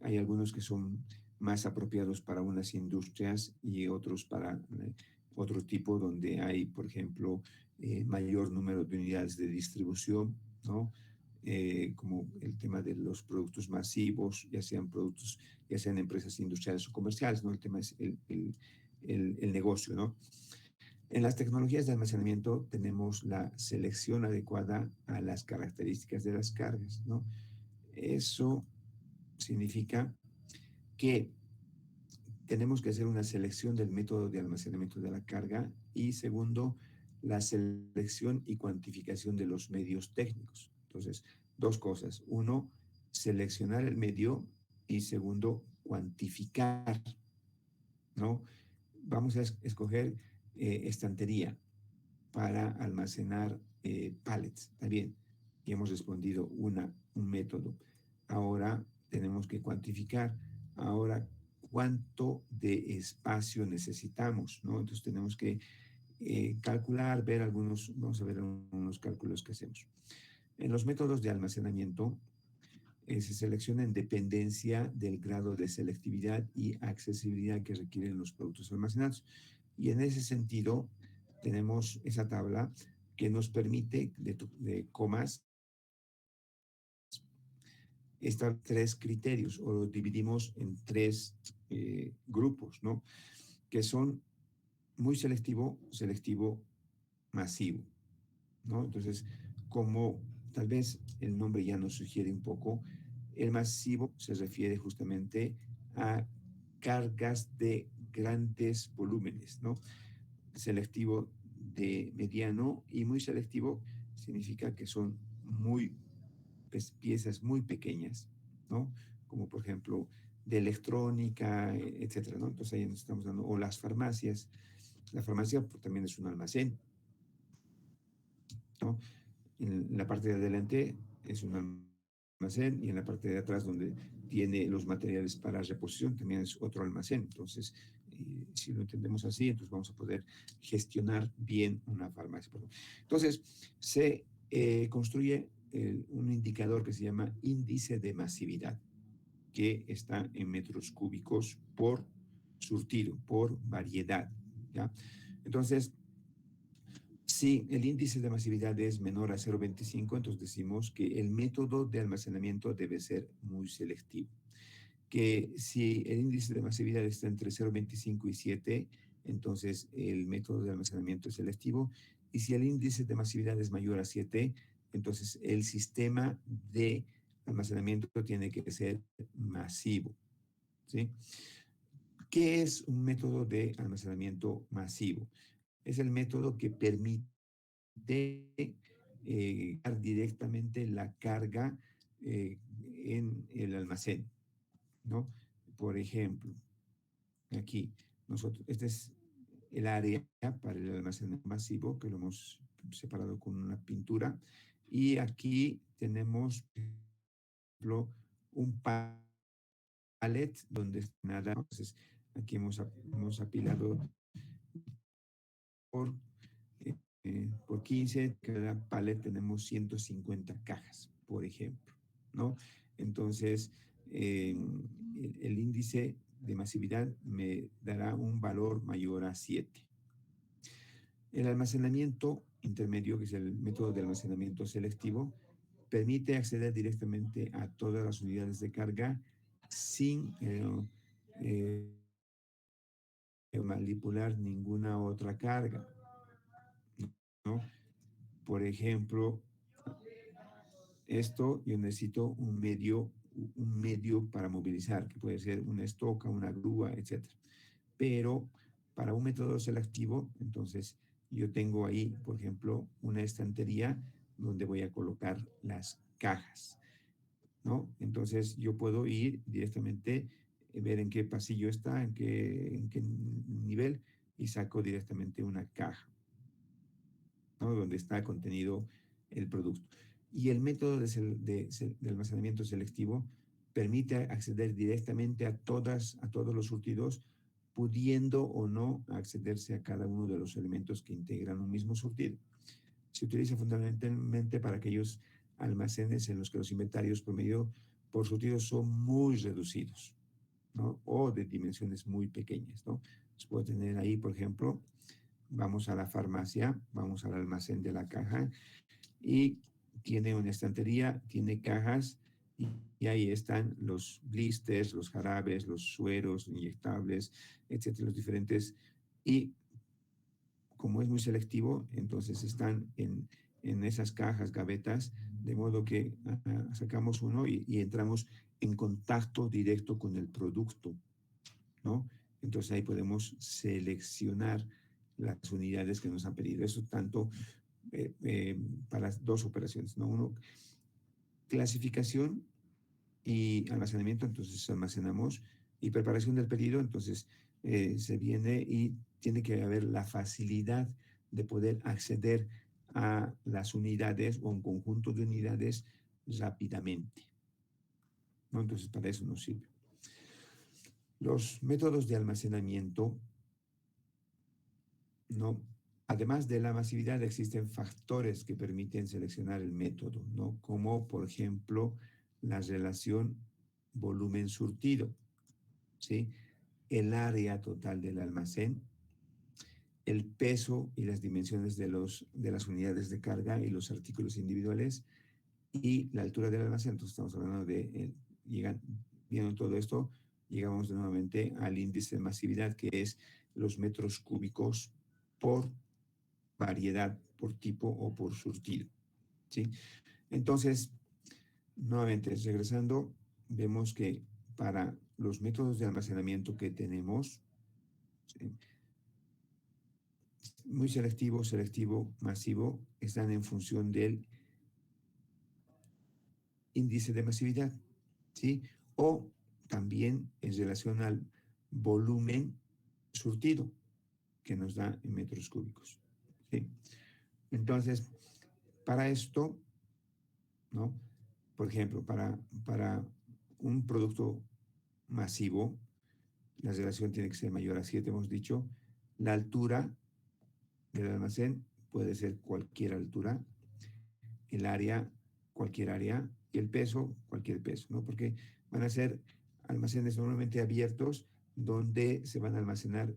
Hay algunos que son más apropiados para unas industrias y otros para otro tipo, donde hay, por ejemplo, mayor número de unidades de distribución, ¿no? Como el tema de los productos masivos, ya sean productos, ya sean empresas industriales o comerciales, ¿no? El tema es el negocio, ¿no? En las tecnologías de almacenamiento tenemos la selección adecuada a las características de las cargas, ¿no? Eso significa que tenemos que hacer una selección del método de almacenamiento de la carga y segundo, la selección y cuantificación de los medios técnicos. Entonces, dos cosas. Uno, seleccionar el medio y segundo, cuantificar, ¿no? Vamos a escoger estantería para almacenar pallets. También y hemos respondido un método. Ahora tenemos que cuantificar. Ahora, ¿cuánto de espacio necesitamos? ¿No? Entonces tenemos que calcular, ver algunos, vamos a ver algunos cálculos que hacemos. En los métodos de almacenamiento se selecciona en dependencia del grado de selectividad y accesibilidad que requieren los productos almacenados. Y en ese sentido, tenemos esa tabla que nos permite de comas estar tres criterios o lo dividimos en tres grupos, ¿no? Que son muy selectivo, selectivo, masivo, ¿no? Entonces, como tal vez el nombre ya nos sugiere un poco, el masivo se refiere justamente a cargas de grandes volúmenes, ¿no? Selectivo de mediano y muy selectivo significa que son muy piezas muy pequeñas, ¿no? Como por ejemplo de electrónica, etcétera, ¿no? Entonces ahí nos estamos dando, o las farmacias. La farmacia pues, también es un almacén, ¿no? En la parte de adelante es un almacén y en la parte de atrás donde tiene los materiales para reposición también es otro almacén. Entonces, si lo entendemos así, entonces vamos a poder gestionar bien una farmacia. Entonces, se construye un indicador que se llama índice de masividad, que está en metros cúbicos por surtido, por variedad, ¿ya? Entonces, si el índice de masividad es menor a 0,25, entonces decimos que el método de almacenamiento debe ser muy selectivo. Que si el índice de masividad está entre 0,25 y 7, entonces el método de almacenamiento es selectivo. Y si el índice de masividad es mayor a 7, entonces el sistema de almacenamiento tiene que ser masivo, ¿sí? ¿Qué es un método de almacenamiento masivo? Es el método que permite dar directamente la carga en el almacén, ¿no? Por ejemplo, aquí, este es el área para el almacenamiento masivo, que lo hemos separado con una pintura, y aquí tenemos, por ejemplo, un pallet donde nada, entonces aquí hemos apilado por por 15, cada pallet tenemos 150 cajas, por ejemplo, ¿no? Entonces, el índice de masividad me dará un valor mayor a 7. El almacenamiento intermedio, que es el método de almacenamiento selectivo, permite acceder directamente a todas las unidades de carga sin manipular ninguna otra carga, ¿no? Por ejemplo, esto yo necesito un medio para movilizar, que puede ser una estoca, una grúa, etc. Pero para un método selectivo, entonces yo tengo ahí, por ejemplo, una estantería donde voy a colocar las cajas, ¿no? Entonces yo puedo ir directamente, ver en qué pasillo está, en qué nivel, y saco directamente una caja, ¿no? Donde está contenido el producto. Y el método de almacenamiento selectivo permite acceder directamente a todos los surtidos, pudiendo o no accederse a cada uno de los elementos que integran un mismo surtido. Se utiliza fundamentalmente para aquellos almacenes en los que los inventarios promedio por surtido son muy reducidos, ¿no? O de dimensiones muy pequeñas, ¿no? Se puede tener ahí, por ejemplo, vamos a la farmacia, vamos al almacén de la caja y tiene una estantería, tiene cajas y ahí están los blisters, los jarabes, los sueros inyectables, etcétera, los diferentes. Y como es muy selectivo, entonces están en esas cajas, gavetas, de modo que sacamos uno y entramos en contacto directo con el producto, ¿no? Entonces ahí podemos seleccionar las unidades que nos han pedido. Eso tanto para las dos operaciones, ¿no? Uno, clasificación y almacenamiento, entonces almacenamos, y preparación del pedido, entonces se viene y tiene que haber la facilidad de poder acceder a las unidades o un conjunto de unidades rápidamente, ¿no? Entonces para eso nos sirve. Los métodos de almacenamiento, ¿no? Además de la masividad, existen factores que permiten seleccionar el método, ¿no? Como, por ejemplo, la relación volumen surtido, ¿sí? El área total del almacén, el peso y las dimensiones de las unidades de carga y los artículos individuales y la altura del almacén. Entonces estamos hablando de, viendo todo esto, llegamos nuevamente al índice de masividad, que es los metros cúbicos por variedad, por tipo o por surtido, ¿sí? Entonces, nuevamente, regresando, vemos que para los métodos de almacenamiento que tenemos, ¿sí? Muy selectivo, selectivo, masivo, están en función del índice de masividad, ¿sí? O también en relación al volumen surtido que nos da en metros cúbicos, ¿sí? Entonces, para esto, ¿no? Por ejemplo, para un producto masivo, la relación tiene que ser mayor a 7, hemos dicho. La altura del almacén puede ser cualquier altura, el área, cualquier área, y el peso, cualquier peso, ¿no? Porque van a ser almacenes normalmente abiertos donde se van a almacenar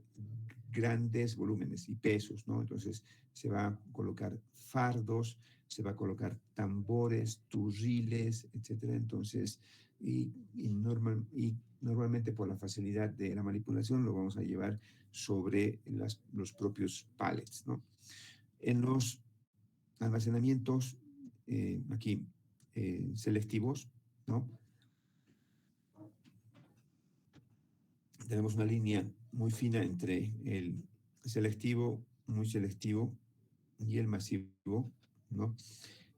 grandes volúmenes y pesos, ¿no? Entonces se va a colocar fardos, se va a colocar tambores, turriles, etcétera. Entonces, y normalmente por la facilidad de la manipulación lo vamos a llevar sobre los propios pallets, ¿no? En los almacenamientos aquí selectivos, ¿no? Tenemos una línea muy fina entre el selectivo, muy selectivo y el masivo, ¿no?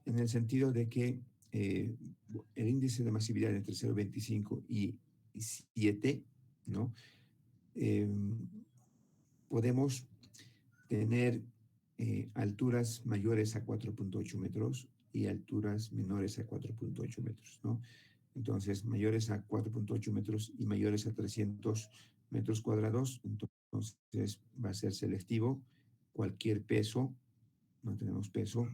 En el sentido de que el índice de masividad entre 0,25 y 7, ¿no? Eh, podemos tener alturas mayores a 4,8 metros y alturas menores a 4,8 metros, ¿no? Entonces, mayores a 4,8 metros y mayores a 300 metros cuadrados, entonces va a ser selectivo. Cualquier peso, no tenemos peso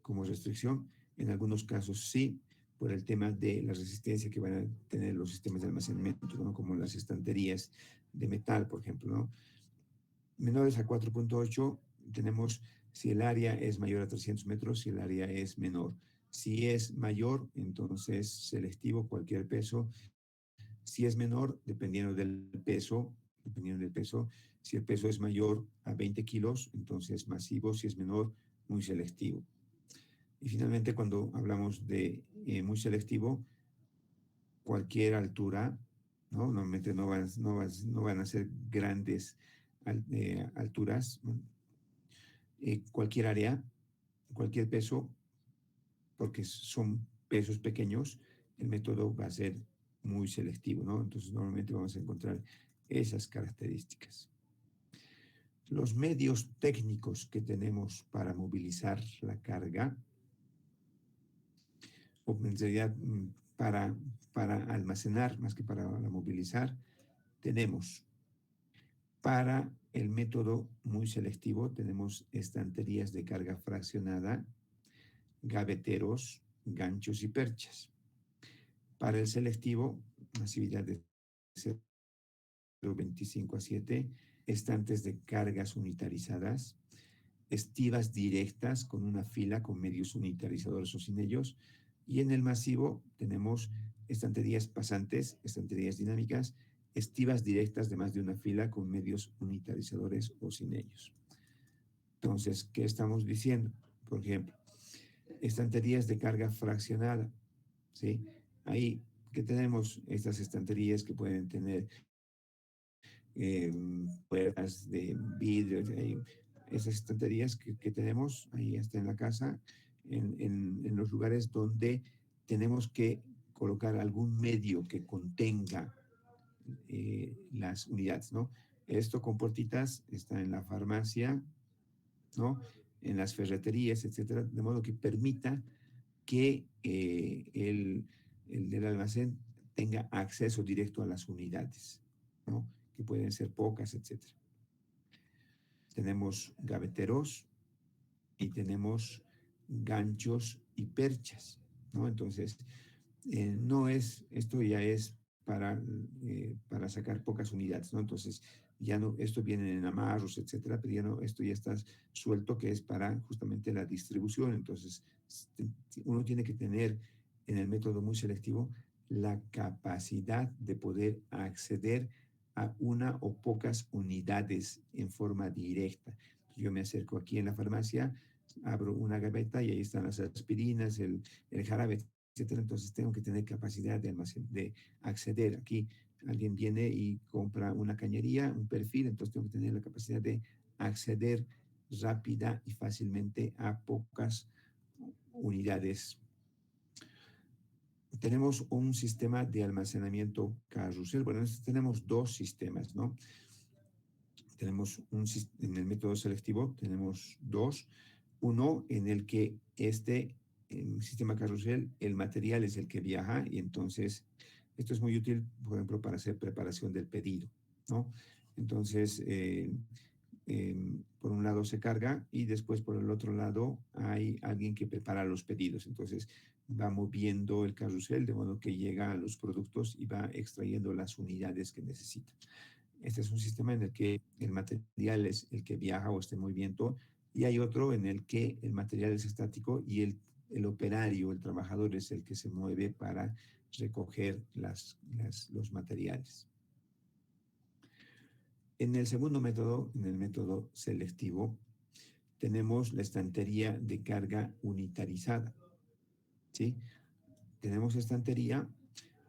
como restricción. En algunos casos sí, por el tema de la resistencia que van a tener los sistemas de almacenamiento, ¿no? Como las estanterías de metal, por ejemplo, ¿no? Menores a 4,8 tenemos si el área es mayor a 300 metros, si el área es menor. Si es mayor, entonces selectivo, cualquier peso. Si es menor, dependiendo del peso, si el peso es mayor a 20 kilos, entonces masivo, si es menor, muy selectivo. Y finalmente, cuando hablamos de muy selectivo, cualquier altura, ¿no? Normalmente no van a ser grandes alturas, ¿no? Cualquier área, cualquier peso, porque son pesos pequeños, el método va a ser muy selectivo, ¿no? Entonces normalmente vamos a encontrar esas características. Los medios técnicos que tenemos para movilizar la carga, o en realidad para almacenar más que para movilizar, tenemos para el método muy selectivo, tenemos estanterías de carga fraccionada, gaveteros, ganchos y perchas. Para el selectivo, masividad de 0,25 a 7, estantes de cargas unitarizadas, estivas directas con una fila con medios unitarizadores o sin ellos, y en el masivo tenemos estanterías pasantes, estanterías dinámicas, estivas directas de más de una fila con medios unitarizadores o sin ellos. Entonces, ¿qué estamos diciendo? Por ejemplo, estanterías de carga fraccionada, ¿sí? Ahí que tenemos estas estanterías que pueden tener eh, puertas de vidrio, esas estanterías que tenemos ahí hasta en la casa, en los lugares donde tenemos que colocar algún medio que contenga las unidades, ¿no? Esto con puertitas está en la farmacia, ¿no? En las ferreterías, etcétera, de modo que permita que el del almacén tenga acceso directo a las unidades, ¿no? Que pueden ser pocas, etcétera. Tenemos gaveteros y tenemos ganchos y perchas, ¿no? Entonces, no es, esto ya es para sacar pocas unidades, ¿no? Entonces, ya no, esto viene en amarros, etcétera, pero ya no, esto ya está suelto que es para justamente la distribución. Entonces, uno tiene que tener en el método muy selectivo la capacidad de poder acceder a una o pocas unidades en forma directa. Yo me acerco aquí en la farmacia, abro una gaveta y ahí están las aspirinas, el jarabe, etcétera. Entonces tengo que tener capacidad de acceder. Aquí alguien viene y compra una cañería, un perfil, entonces tengo que tener la capacidad de acceder rápida y fácilmente a pocas unidades. Tenemos un sistema de almacenamiento carrusel. Bueno, tenemos dos sistemas, ¿no? Tenemos en el método selectivo, tenemos dos. Uno en el que en sistema carrusel, el material es el que viaja y entonces esto es muy útil, por ejemplo, para hacer preparación del pedido, ¿no? Entonces, por un lado se carga y después por el otro lado hay alguien que prepara los pedidos. Entonces, va moviendo el carrusel de modo que llega a los productos y va extrayendo las unidades que necesita. Este es un sistema en el que el material es el que viaja o está en movimiento y hay otro en el que el material es estático y el operario, el trabajador es el que se mueve para recoger los materiales. En el segundo método, en el método selectivo, tenemos la estantería de carga unitarizada, ¿sí? Tenemos estantería,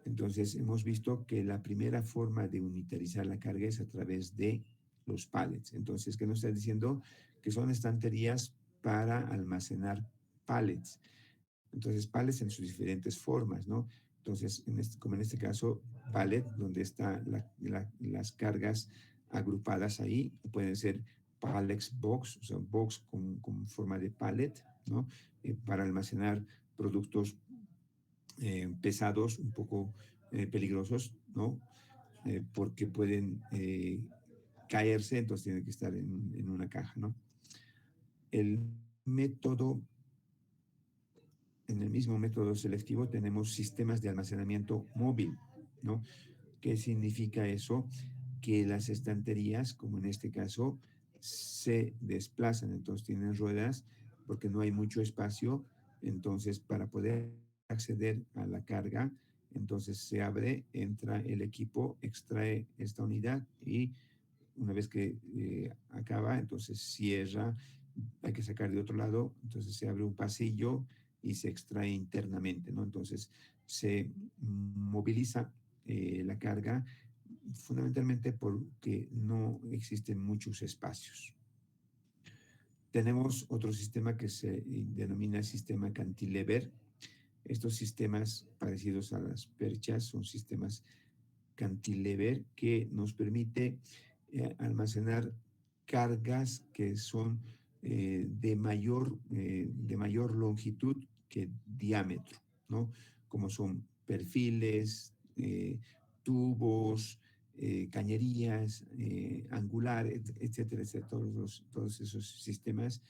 entonces hemos visto que la primera forma de unitarizar la carga es a través de los pallets. Entonces, ¿qué nos está diciendo? Que son estanterías para almacenar pallets. Entonces, pallets en sus diferentes formas, ¿no? Entonces, como en este caso, pallet, donde están las cargas agrupadas ahí, pueden ser pallets box, o sea, box con forma de pallet, ¿no? Para almacenar productos pesados, un poco peligrosos, ¿no? Porque pueden caerse, entonces tienen que estar en una caja, ¿no? El método, en el mismo método selectivo tenemos sistemas de almacenamiento móvil, ¿no? ¿Qué significa eso? Que las estanterías, como en este caso, se desplazan, entonces tienen ruedas porque no hay mucho espacio, entonces para poder acceder a la carga, entonces se abre, entra el equipo, extrae esta unidad y una vez que acaba, entonces cierra, hay que sacar de otro lado, entonces se abre un pasillo y se extrae internamente, ¿no? Entonces se moviliza la carga fundamentalmente porque no existen muchos espacios. Tenemos otro sistema que se denomina sistema cantilever. Estos sistemas parecidos a las perchas son sistemas cantilever que nos permite almacenar cargas que son de mayor longitud que diámetro, ¿no? Como son perfiles, tubos, cañerías, angulares, etcétera, etcétera. Todos esos sistemas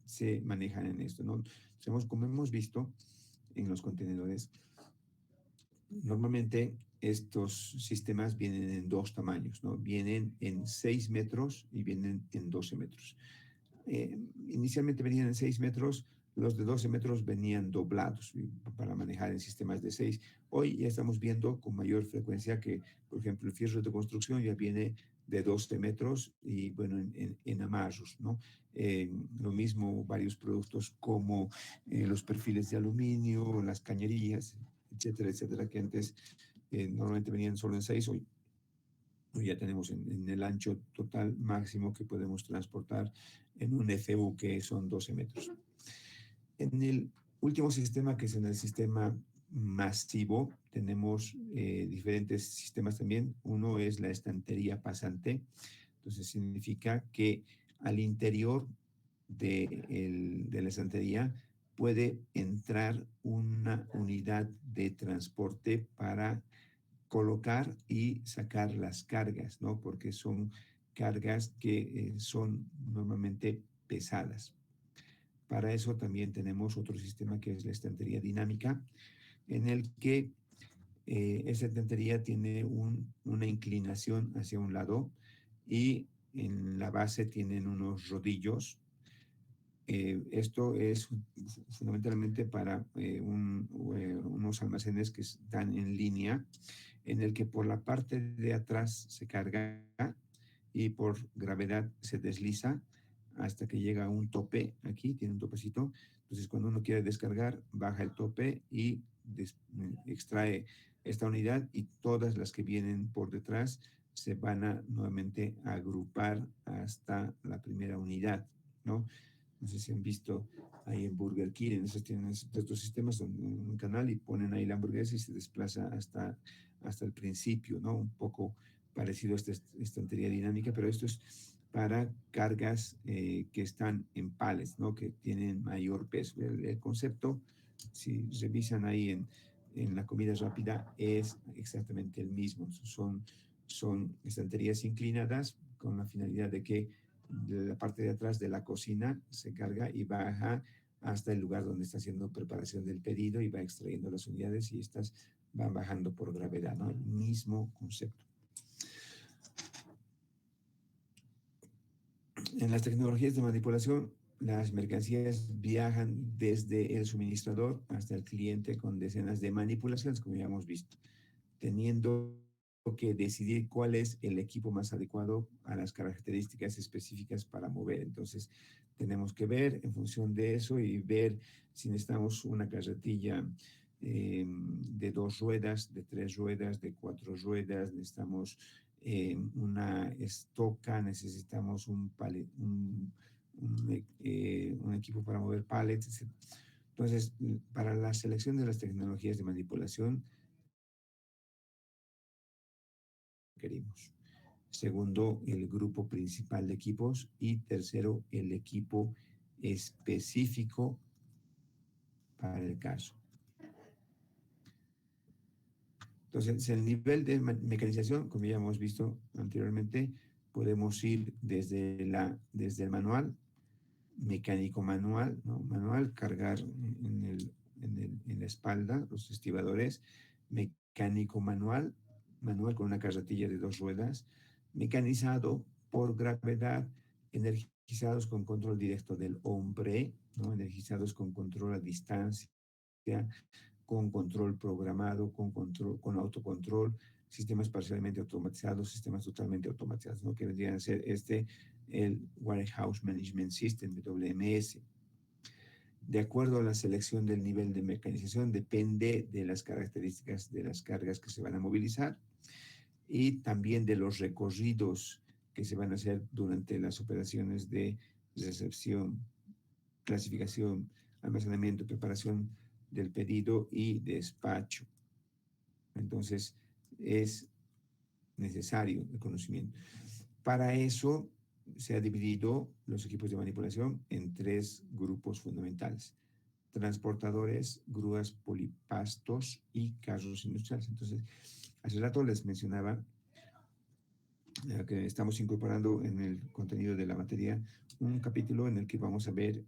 se manejan en esto, ¿no? Como hemos visto en los contenedores, normalmente estos sistemas vienen en dos tamaños, ¿no? Vienen en 6 metros y vienen en 12 metros. Inicialmente venían en 6 metros Los de 12 metros venían doblados para manejar en sistemas de 6. Hoy ya estamos viendo con mayor frecuencia que, por ejemplo, el fierro de construcción ya viene de 12 metros y, bueno, en amarros, ¿no? Lo mismo varios productos como los perfiles de aluminio, las cañerías, etcétera, etcétera, que antes normalmente venían solo en 6, hoy ya tenemos en el ancho total máximo que podemos transportar en un FU, que son 12 metros. En el último sistema, que es en el sistema masivo, tenemos diferentes sistemas también. Uno es la estantería pasante. Entonces significa que al interior de la estantería puede entrar una unidad de transporte para colocar y sacar las cargas, ¿no? Porque son cargas que son normalmente pesadas. Para eso también tenemos otro sistema que es la estantería dinámica, en el que esa estantería tiene una inclinación hacia un lado y en la base tienen unos rodillos. Esto es fundamentalmente para unos almacenes que están en línea, en el que por la parte de atrás se carga y por gravedad se desliza hasta que llega a un tope. Aquí tiene un topecito. Entonces, cuando uno quiere descargar, baja el tope y extrae esta unidad, y todas las que vienen por detrás se van a nuevamente agrupar hasta la primera unidad, ¿no? No sé si han visto ahí en Burger King, en esos tienen estos sistemas, un canal, y ponen ahí la hamburguesa y se desplaza hasta el principio, ¿no? Un poco parecido a esta estantería dinámica, pero esto es para cargas que están en pallets, ¿no? Que tienen mayor peso. El concepto, si revisan ahí en la comida rápida, es exactamente el mismo. Son estanterías inclinadas con la finalidad de que de la parte de atrás de la cocina se carga y baja hasta el lugar donde está haciendo preparación del pedido y va extrayendo las unidades, y estas van bajando por gravedad, ¿no? El mismo concepto. En las tecnologías de manipulación, las mercancías viajan desde el suministrador hasta el cliente con decenas de manipulaciones, como ya hemos visto, teniendo que decidir cuál es el equipo más adecuado a las características específicas para mover. Entonces, tenemos que ver en función de eso y ver si necesitamos una carretilla de 2 ruedas, de 3 ruedas, de 4 ruedas, necesitamos una estoca, necesitamos un equipo para mover pallets, etc. Entonces, para la selección de las tecnologías de manipulación, requerimos. Segundo, el grupo principal de equipos. Y tercero, el equipo específico para el caso. Entonces, el nivel de mecanización, como ya hemos visto anteriormente, podemos ir desde el manual, mecánico manual, ¿no? Manual, cargar en la espalda los estibadores, mecánico manual, manual con una carretilla de 2 ruedas, mecanizado por gravedad, energizados con control directo del hombre, ¿no? Energizados con control a distancia, con control programado, con autocontrol, sistemas parcialmente automatizados, sistemas totalmente automatizados, ¿no? Que vendrían a ser el Warehouse Management System, WMS. De acuerdo a la selección del nivel de mecanización, depende de las características de las cargas que se van a movilizar y también de los recorridos que se van a hacer durante las operaciones de recepción, clasificación, almacenamiento, preparación del pedido y despacho. Entonces, es necesario el conocimiento. Para eso se ha dividido los equipos de manipulación en 3 grupos fundamentales: transportadores, grúas, polipastos y carros industriales. Entonces, hace rato les mencionaba que estamos incorporando en el contenido de la materia un capítulo en el que vamos a ver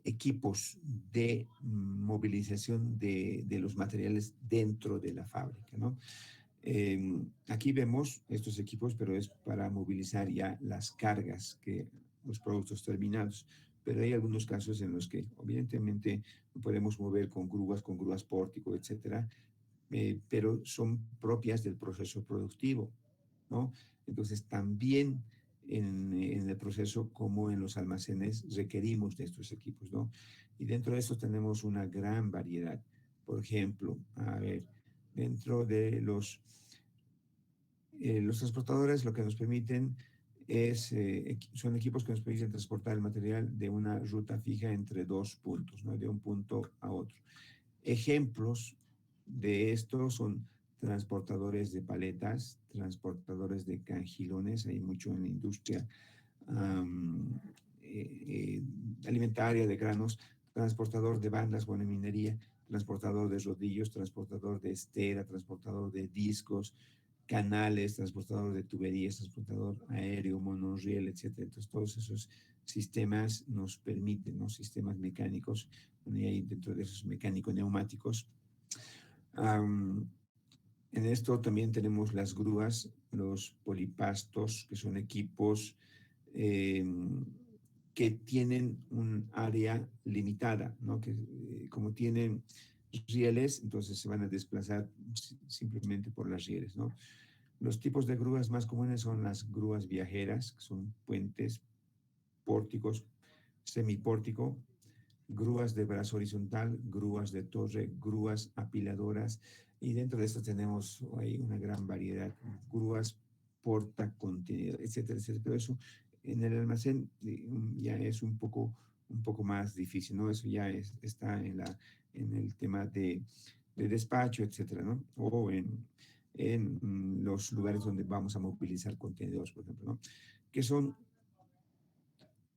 equipos de movilización de los materiales dentro de la fábrica, ¿no? Aquí vemos estos equipos, pero es para movilizar ya las cargas, los productos terminados. pero hay algunos casos en los que evidentemente podemos mover con grúas pórtico, etcétera, pero son propias del proceso productivo, ¿no? Entonces, también en el proceso como en los almacenes requerimos de estos equipos, ¿no? Y dentro de esto tenemos una gran variedad. Por ejemplo, a ver, dentro de los transportadores lo que nos permiten son equipos que nos permiten transportar el material de una ruta fija entre dos puntos, ¿no? De un punto a otro. Ejemplos de esto son transportadores de paletas, transportadores de cangilones, hay mucho en la industria um, alimentaria de granos, transportador de bandas, bueno, en minería, transportador de rodillos, transportador de estera, transportador de discos, canales, transportador de tuberías, transportador aéreo, monorriel, etcétera. Entonces, todos esos sistemas nos permiten, ¿no? Sistemas mecánicos, bueno, y ahí dentro de esos mecánicos neumáticos. Um, en esto también tenemos las grúas, los polipastos, que son equipos eh, que tienen un área limitada, ¿no? Que como tienen rieles, entonces se van a desplazar simplemente por las rieles, ¿no? Los tipos de grúas más comunes son las grúas viajeras, que son puentes, pórticos, semipórtico, grúas de brazo horizontal, grúas de torre, grúas apiladoras, y dentro de esto tenemos ahí una gran variedad, grúas portacontenedor, etcétera, etcétera. Pero eso en el almacén ya es un poco más difícil, ¿no? Eso ya está en el tema de despacho, etcétera, ¿no? O en los lugares donde vamos a movilizar contenedores, por ejemplo, ¿no? Que son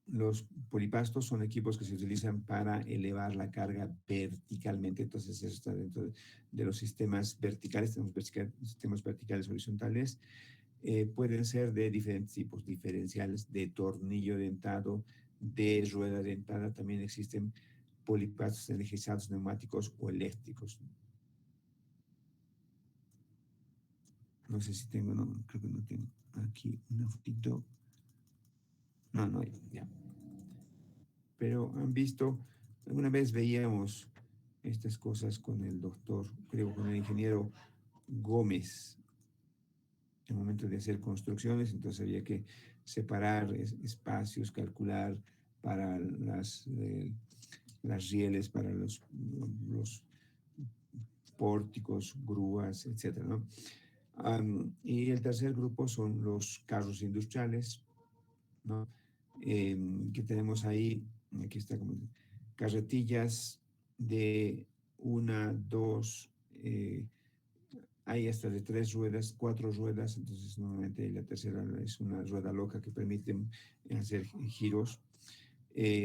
los polipastos son equipos que se utilizan para elevar la carga verticalmente, entonces eso está dentro de los sistemas verticales, tenemos sistemas verticales horizontales, pueden ser de diferentes tipos, diferenciales, de tornillo dentado, de rueda dentada, también existen polipastos energizados neumáticos o eléctricos. No sé si tengo, no, creo que no tengo aquí una fotito. No, no, ya. Pero han visto, alguna vez veíamos estas cosas con el doctor, creo con el ingeniero Gómez, en el momento de hacer construcciones, entonces había que separar espacios, calcular para las rieles, para los pórticos, grúas, etcétera, ¿no? Y el tercer grupo son los carros industriales, ¿no? Que tenemos ahí, aquí está como carretillas de una, dos, hay hasta de tres ruedas, cuatro ruedas, entonces normalmente la tercera es una rueda loca que permite hacer giros.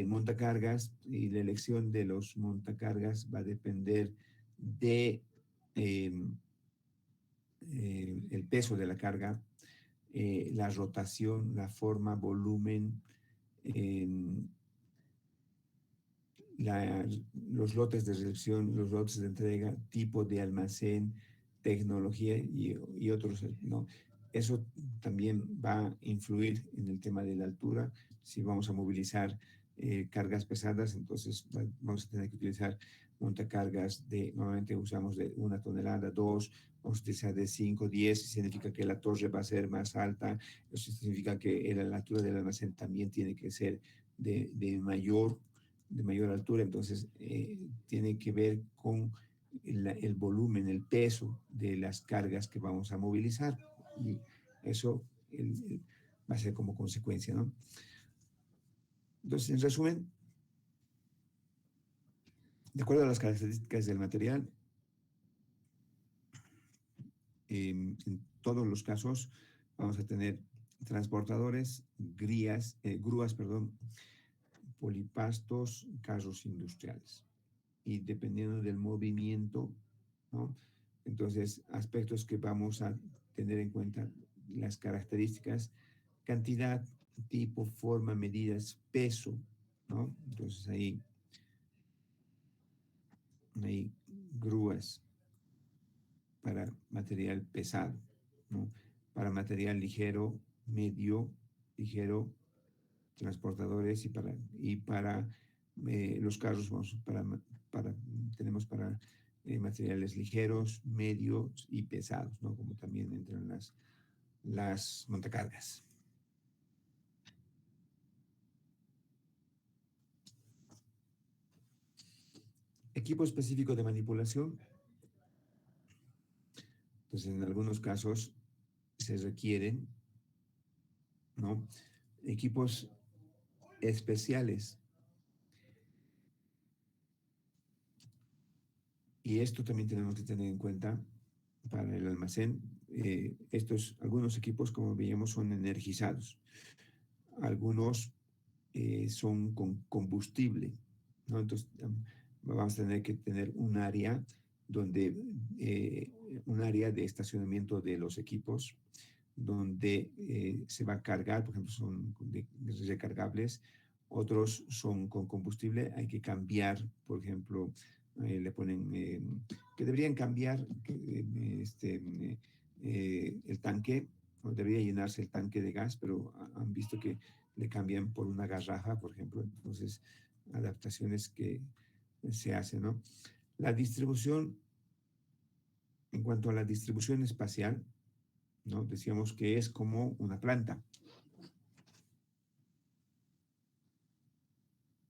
Montacargas y la elección de los montacargas va a depender de el peso de la carga, la rotación, la forma, volumen, la, los lotes de recepción, los lotes de entrega, tipo de almacén, tecnología y otros, ¿no? Eso también va a influir en el tema de la altura. Si vamos a movilizar cargas pesadas, entonces vamos a tener que utilizar montacargas normalmente usamos de 1 tonelada, 2, vamos a utilizar de 5, 10, significa que la torre va a ser más alta, eso significa que la altura del almacén también tiene que ser de mayor altura, entonces tiene que ver con el volumen, el peso de las cargas que vamos a movilizar y eso va a ser como consecuencia, ¿no? Entonces, en resumen, de acuerdo a las características del material, en todos los casos vamos a tener transportadores, grúas, perdón, polipastos, carros industriales. Y dependiendo del movimiento, ¿no? Entonces, aspectos que vamos a tener en cuenta, las características, cantidad, tipo, forma, medidas, peso, ¿no? Entonces hay grúas para material pesado, ¿no? Para material ligero, medio, ligero, transportadores y para los carros para, tenemos para materiales ligeros, medios y pesados, ¿no? Como también entran las montacargas. Equipo específico de manipulación. Entonces, en algunos casos se requieren, ¿no?, equipos especiales. Y esto también tenemos que tener en cuenta para el almacén. Algunos equipos, como veíamos, son energizados. Algunos son con combustible, ¿no? Entonces, vamos a tener que tener un área donde, un área de estacionamiento de los equipos, donde se va a cargar, por ejemplo, son recargables, otros son con combustible, hay que cambiar, por ejemplo, le ponen que deberían cambiar el tanque, o debería llenarse el tanque de gas, pero han visto que le cambian por una garrafa, por ejemplo, entonces adaptaciones que se hacen, ¿no? La distribución, en cuanto a la distribución espacial, ¿no? Decíamos que es como una planta.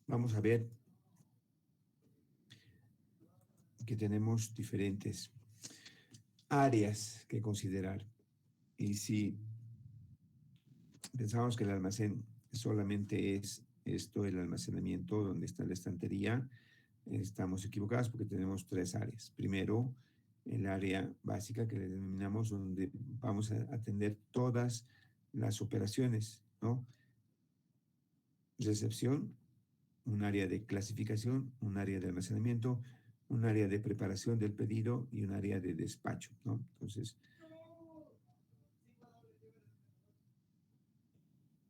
Vamos a ver que tenemos diferentes áreas que considerar. Y si pensamos que el almacén solamente es esto, el almacenamiento donde está la estantería, estamos equivocados porque tenemos tres áreas. Primero, el área básica que le denominamos donde vamos a atender todas las operaciones, ¿no? Recepción, un área de clasificación, un área de almacenamiento, un área de preparación del pedido y un área de despacho, ¿no? Entonces,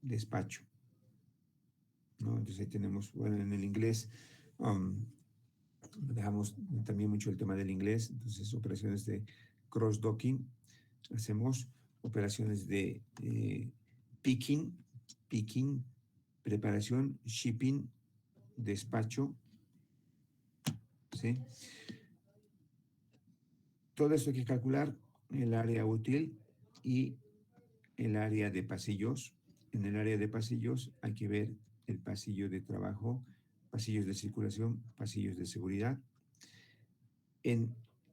despacho, ¿no? Entonces ahí tenemos, bueno, en el inglés, dejamos también mucho el tema del inglés, entonces operaciones de cross-docking, hacemos operaciones de picking, preparación, shipping, despacho, ¿sí? Todo esto hay que calcular el área útil y el área de pasillos. En el área de pasillos hay que ver el pasillo de trabajo, pasillos de circulación, pasillos de seguridad.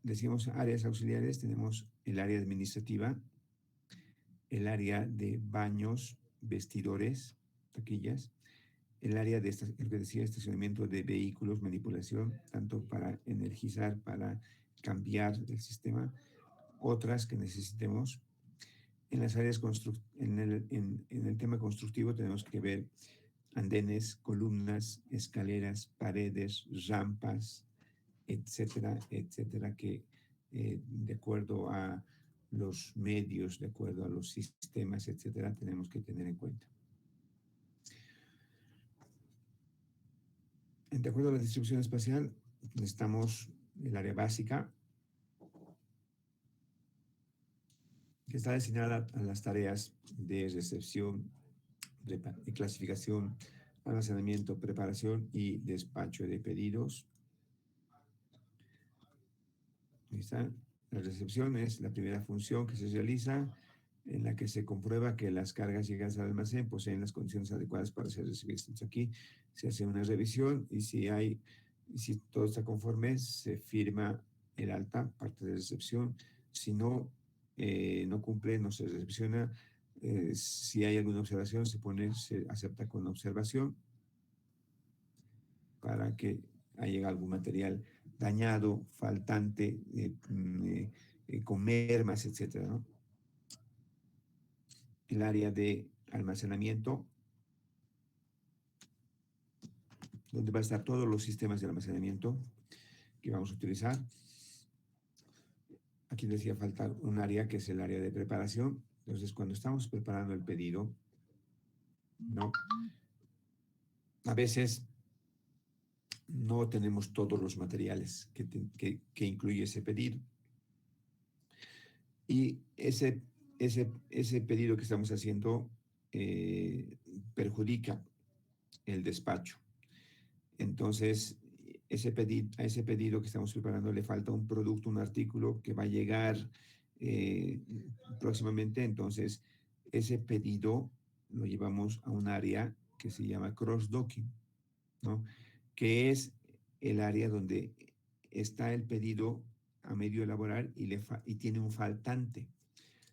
Decimos áreas auxiliares, tenemos el área administrativa, el área de baños, vestidores, taquillas, el área de, el que decía, estacionamiento de vehículos, manipulación, tanto para energizar, para cambiar el sistema, otras que necesitemos. En las áreas en el tema constructivo tenemos que ver andenes, columnas, escaleras, paredes, rampas, etcétera, etcétera, que de acuerdo a los medios, de acuerdo a los sistemas, etcétera, tenemos que tener en cuenta. De acuerdo a la distribución espacial, necesitamos el área básica, que está destinada a las tareas de recepción, clasificación, almacenamiento, preparación y despacho de pedidos. Ahí está. La recepción es la primera función que se realiza, en la que se comprueba que las cargas llegadas al almacén poseen las condiciones adecuadas para ser recibidas. Entonces aquí se hace una revisión y si todo está conforme, se firma el alta, parte de recepción. Si no, no cumple, no se recepciona. Si hay alguna observación, se acepta con observación para que haya algún material dañado, faltante, con mermas, etcétera, ¿no? El área de almacenamiento, donde va a estar todos los sistemas de almacenamiento que vamos a utilizar. Aquí decía falta un área que es el área de preparación. Entonces, cuando estamos preparando el pedido, ¿no?, a veces no tenemos todos los materiales que incluye ese pedido. Y ese pedido que estamos haciendo perjudica el despacho. Entonces, a ese pedido que estamos preparando le falta un producto, un artículo que va a llegar eh, próximamente. Entonces, ese pedido lo llevamos a un área que se llama cross-docking, ¿no? Que es el área donde está el pedido a medio elaborar y tiene un faltante.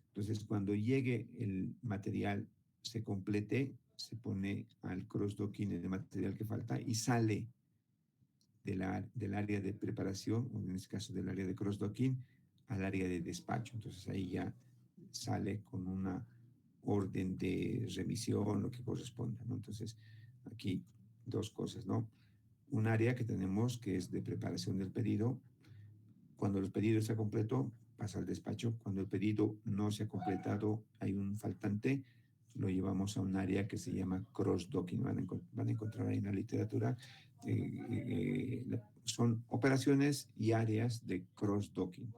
Entonces, cuando llegue el material, se complete, se pone al cross-docking el material que falta y sale del área de preparación, o en este caso del área de cross-docking, al área de despacho. Entonces, ahí ya sale con una orden de remisión, lo que corresponda, ¿no? Entonces, aquí dos cosas, ¿no? Un área que tenemos que es de preparación del pedido. Cuando el pedido está completo, pasa al despacho. Cuando el pedido no se ha completado, hay un faltante, lo llevamos a un área que se llama cross-docking. Van a encontrar ahí en la literatura. Son operaciones y áreas de cross-docking.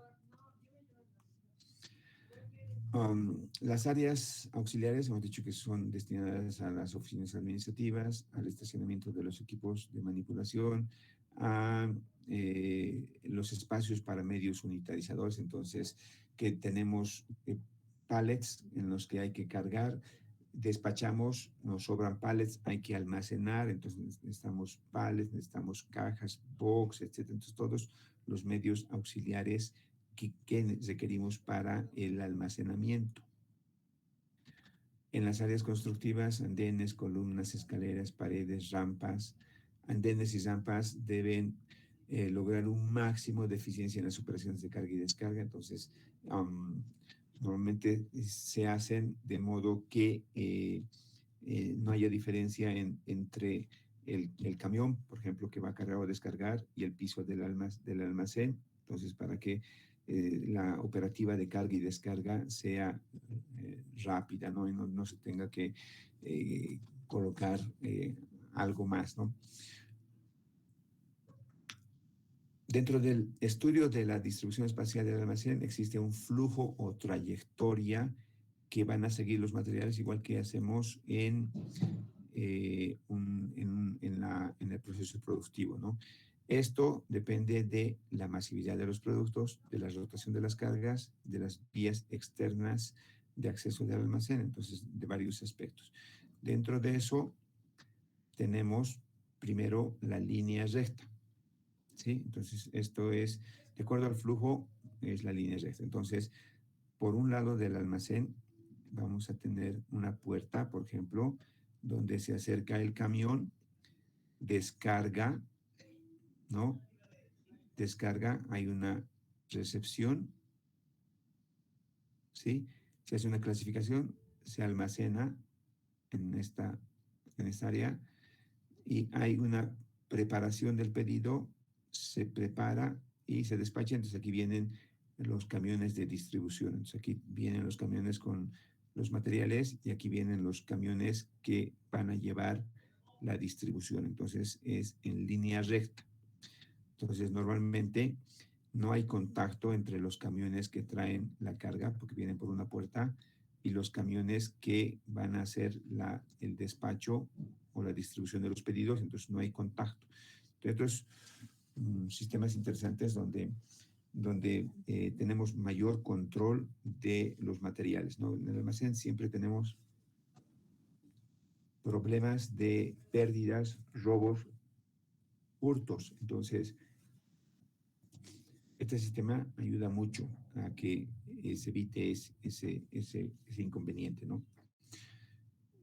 Las áreas auxiliares hemos dicho que son destinadas a las oficinas administrativas, al estacionamiento de los equipos de manipulación, a los espacios para medios unitarizadores. Entonces, que tenemos pallets en los que hay que cargar, despachamos, nos sobran pallets, hay que almacenar, entonces necesitamos pallets, necesitamos cajas, box, etc. Entonces, todos los medios auxiliares que requerimos para el almacenamiento. En las áreas constructivas, andenes, columnas, escaleras, paredes, rampas. Andenes y rampas deben lograr un máximo de eficiencia en las operaciones de carga y descarga. Entonces, normalmente se hacen de modo que no haya diferencia entre el camión, por ejemplo, que va a cargar o descargar, y el piso del almacén. Entonces, para que la operativa de carga y descarga sea rápida, ¿no? Y no se tenga que colocar algo más, ¿no? Dentro del estudio de la distribución espacial del almacén existe un flujo o trayectoria que van a seguir los materiales, igual que hacemos en el proceso productivo, ¿no? Esto depende de la masividad de los productos, de la rotación de las cargas, de las vías externas de acceso del almacén, entonces de varios aspectos. Dentro de eso tenemos primero la línea recta, ¿sí? Entonces esto es, de acuerdo al flujo, es la línea recta. Entonces, por un lado del almacén vamos a tener una puerta, por ejemplo, donde se acerca el camión, descarga, ¿no? Descarga, hay una recepción, ¿sí? Se hace una clasificación, se almacena en esta área y hay una preparación del pedido, se prepara y se despacha. Entonces aquí vienen los camiones de distribución. Entonces aquí vienen los camiones con los materiales y aquí vienen los camiones que van a llevar la distribución. Entonces es en línea recta. Entonces normalmente no hay contacto entre los camiones que traen la carga, porque vienen por una puerta, y los camiones que van a hacer el despacho o la distribución de los pedidos. Entonces no hay contacto. Entonces, sistemas interesantes donde tenemos mayor control de los materiales, ¿no? En el almacén siempre tenemos problemas de pérdidas, robos, hurtos. Entonces, este sistema ayuda mucho a que se evite ese inconveniente, ¿no?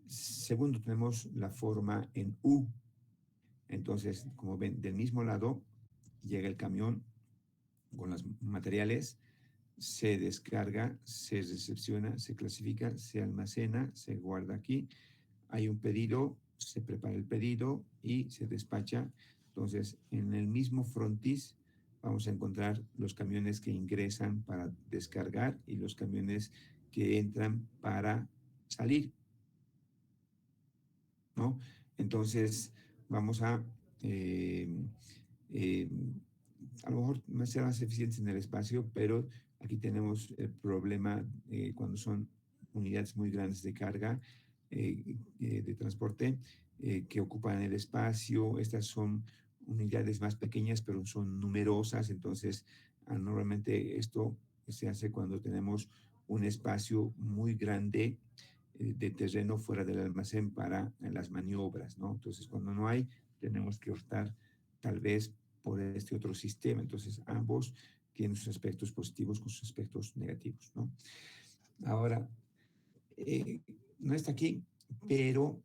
Segundo, tenemos la forma en U. Entonces, como ven, del mismo lado llega el camión con los materiales, se descarga, se recepciona, se clasifica, se almacena, se guarda aquí. Hay un pedido, se prepara el pedido y se despacha. Entonces, en el mismo frontis vamos a encontrar los camiones que ingresan para descargar y los camiones que entran para salir, ¿no? Entonces, vamos eh, eh, a lo mejor ser más eficientes en el espacio, pero aquí tenemos el problema cuando son unidades muy grandes de carga, de transporte que ocupan el espacio. Estas son unidades más pequeñas, pero son numerosas. Entonces, normalmente esto se hace cuando tenemos un espacio muy grande de terreno fuera del almacén para las maniobras, ¿no? Entonces, cuando no hay, tenemos que optar tal vez por este otro sistema. Entonces, ambos tienen sus aspectos positivos con sus aspectos negativos, ¿no? Ahora, no está aquí, pero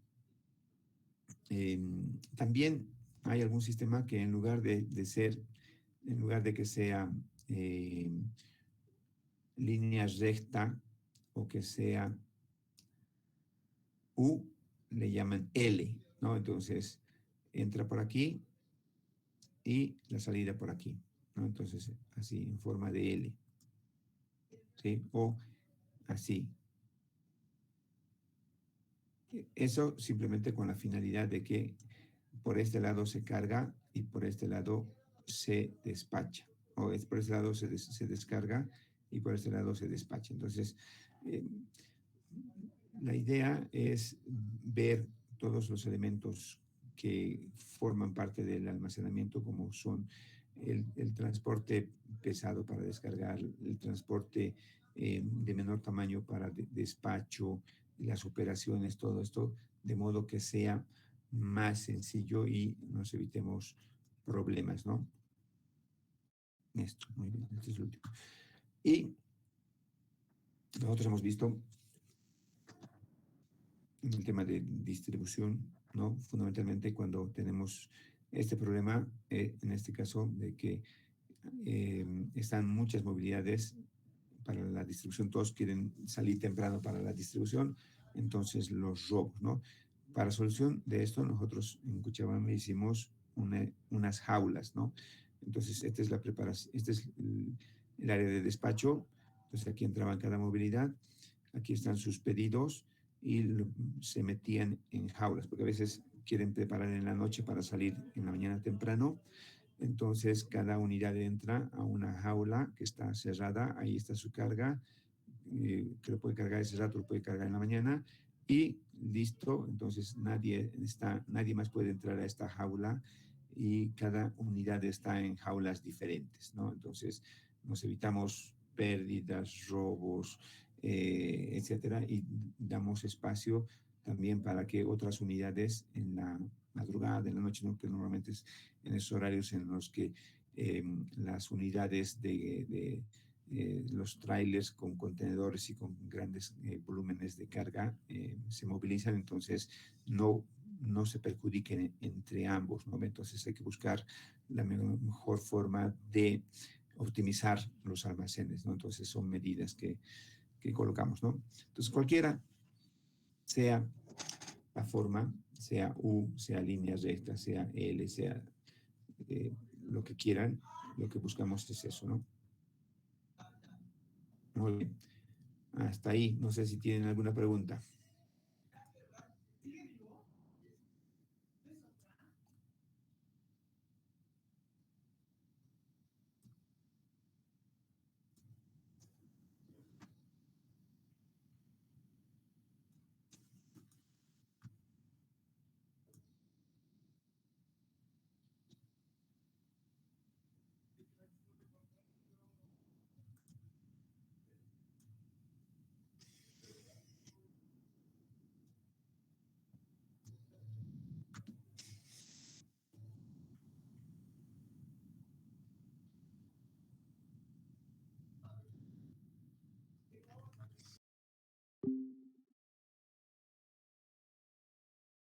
también hay algún sistema que en lugar en lugar de que sea eh, línea recta o que sea U, le llaman L, ¿no? Entonces, entra por aquí y la salida por aquí, ¿no? Entonces, así, en forma de L, ¿sí? O así. Eso simplemente con la finalidad de que por este lado se carga y por este lado se despacha. O es por este lado se descarga y por este lado se despacha. Entonces, eh, la idea es ver todos los elementos que forman parte del almacenamiento, como son el transporte pesado para descargar, el transporte de menor tamaño para despacho, las operaciones, todo esto, de modo que sea más sencillo y nos evitemos problemas, ¿no? Esto, muy bien, este es el último. Y nosotros hemos visto en el tema de distribución, ¿no? Fundamentalmente cuando tenemos este problema, en este caso, de que están muchas movilidades para la distribución, todos quieren salir temprano para la distribución, entonces los robos, ¿no? Para solución de esto, nosotros en Cochabamba hicimos unas jaulas, ¿no? Entonces, esta es la preparación, este es el área de despacho, entonces aquí entraba cada movilidad, aquí están sus pedidos y se metían en jaulas, porque a veces quieren preparar en la noche para salir en la mañana temprano. Entonces, cada unidad entra a una jaula que está cerrada, ahí está su carga, que lo puede cargar ese rato, lo puede cargar en la mañana y listo. Entonces, nadie más puede entrar a esta jaula y cada unidad está en jaulas diferentes, ¿no? Entonces, nos evitamos pérdidas, robos, etcétera, y damos espacio también para que otras unidades en la madrugada, en la noche, ¿no? Que normalmente es en esos horarios en los que las unidades de los trailers con contenedores y con grandes volúmenes de carga se movilizan, entonces no se perjudiquen entre ambos, ¿no? Entonces hay que buscar la mejor forma de optimizar los almacenes, ¿no? Entonces son medidas que colocamos, ¿no? Entonces cualquiera sea la forma, sea U, sea línea recta, sea L, sea lo que quieran, lo que buscamos es eso, ¿no? Muy bien. Hasta ahí, no sé si tienen alguna pregunta.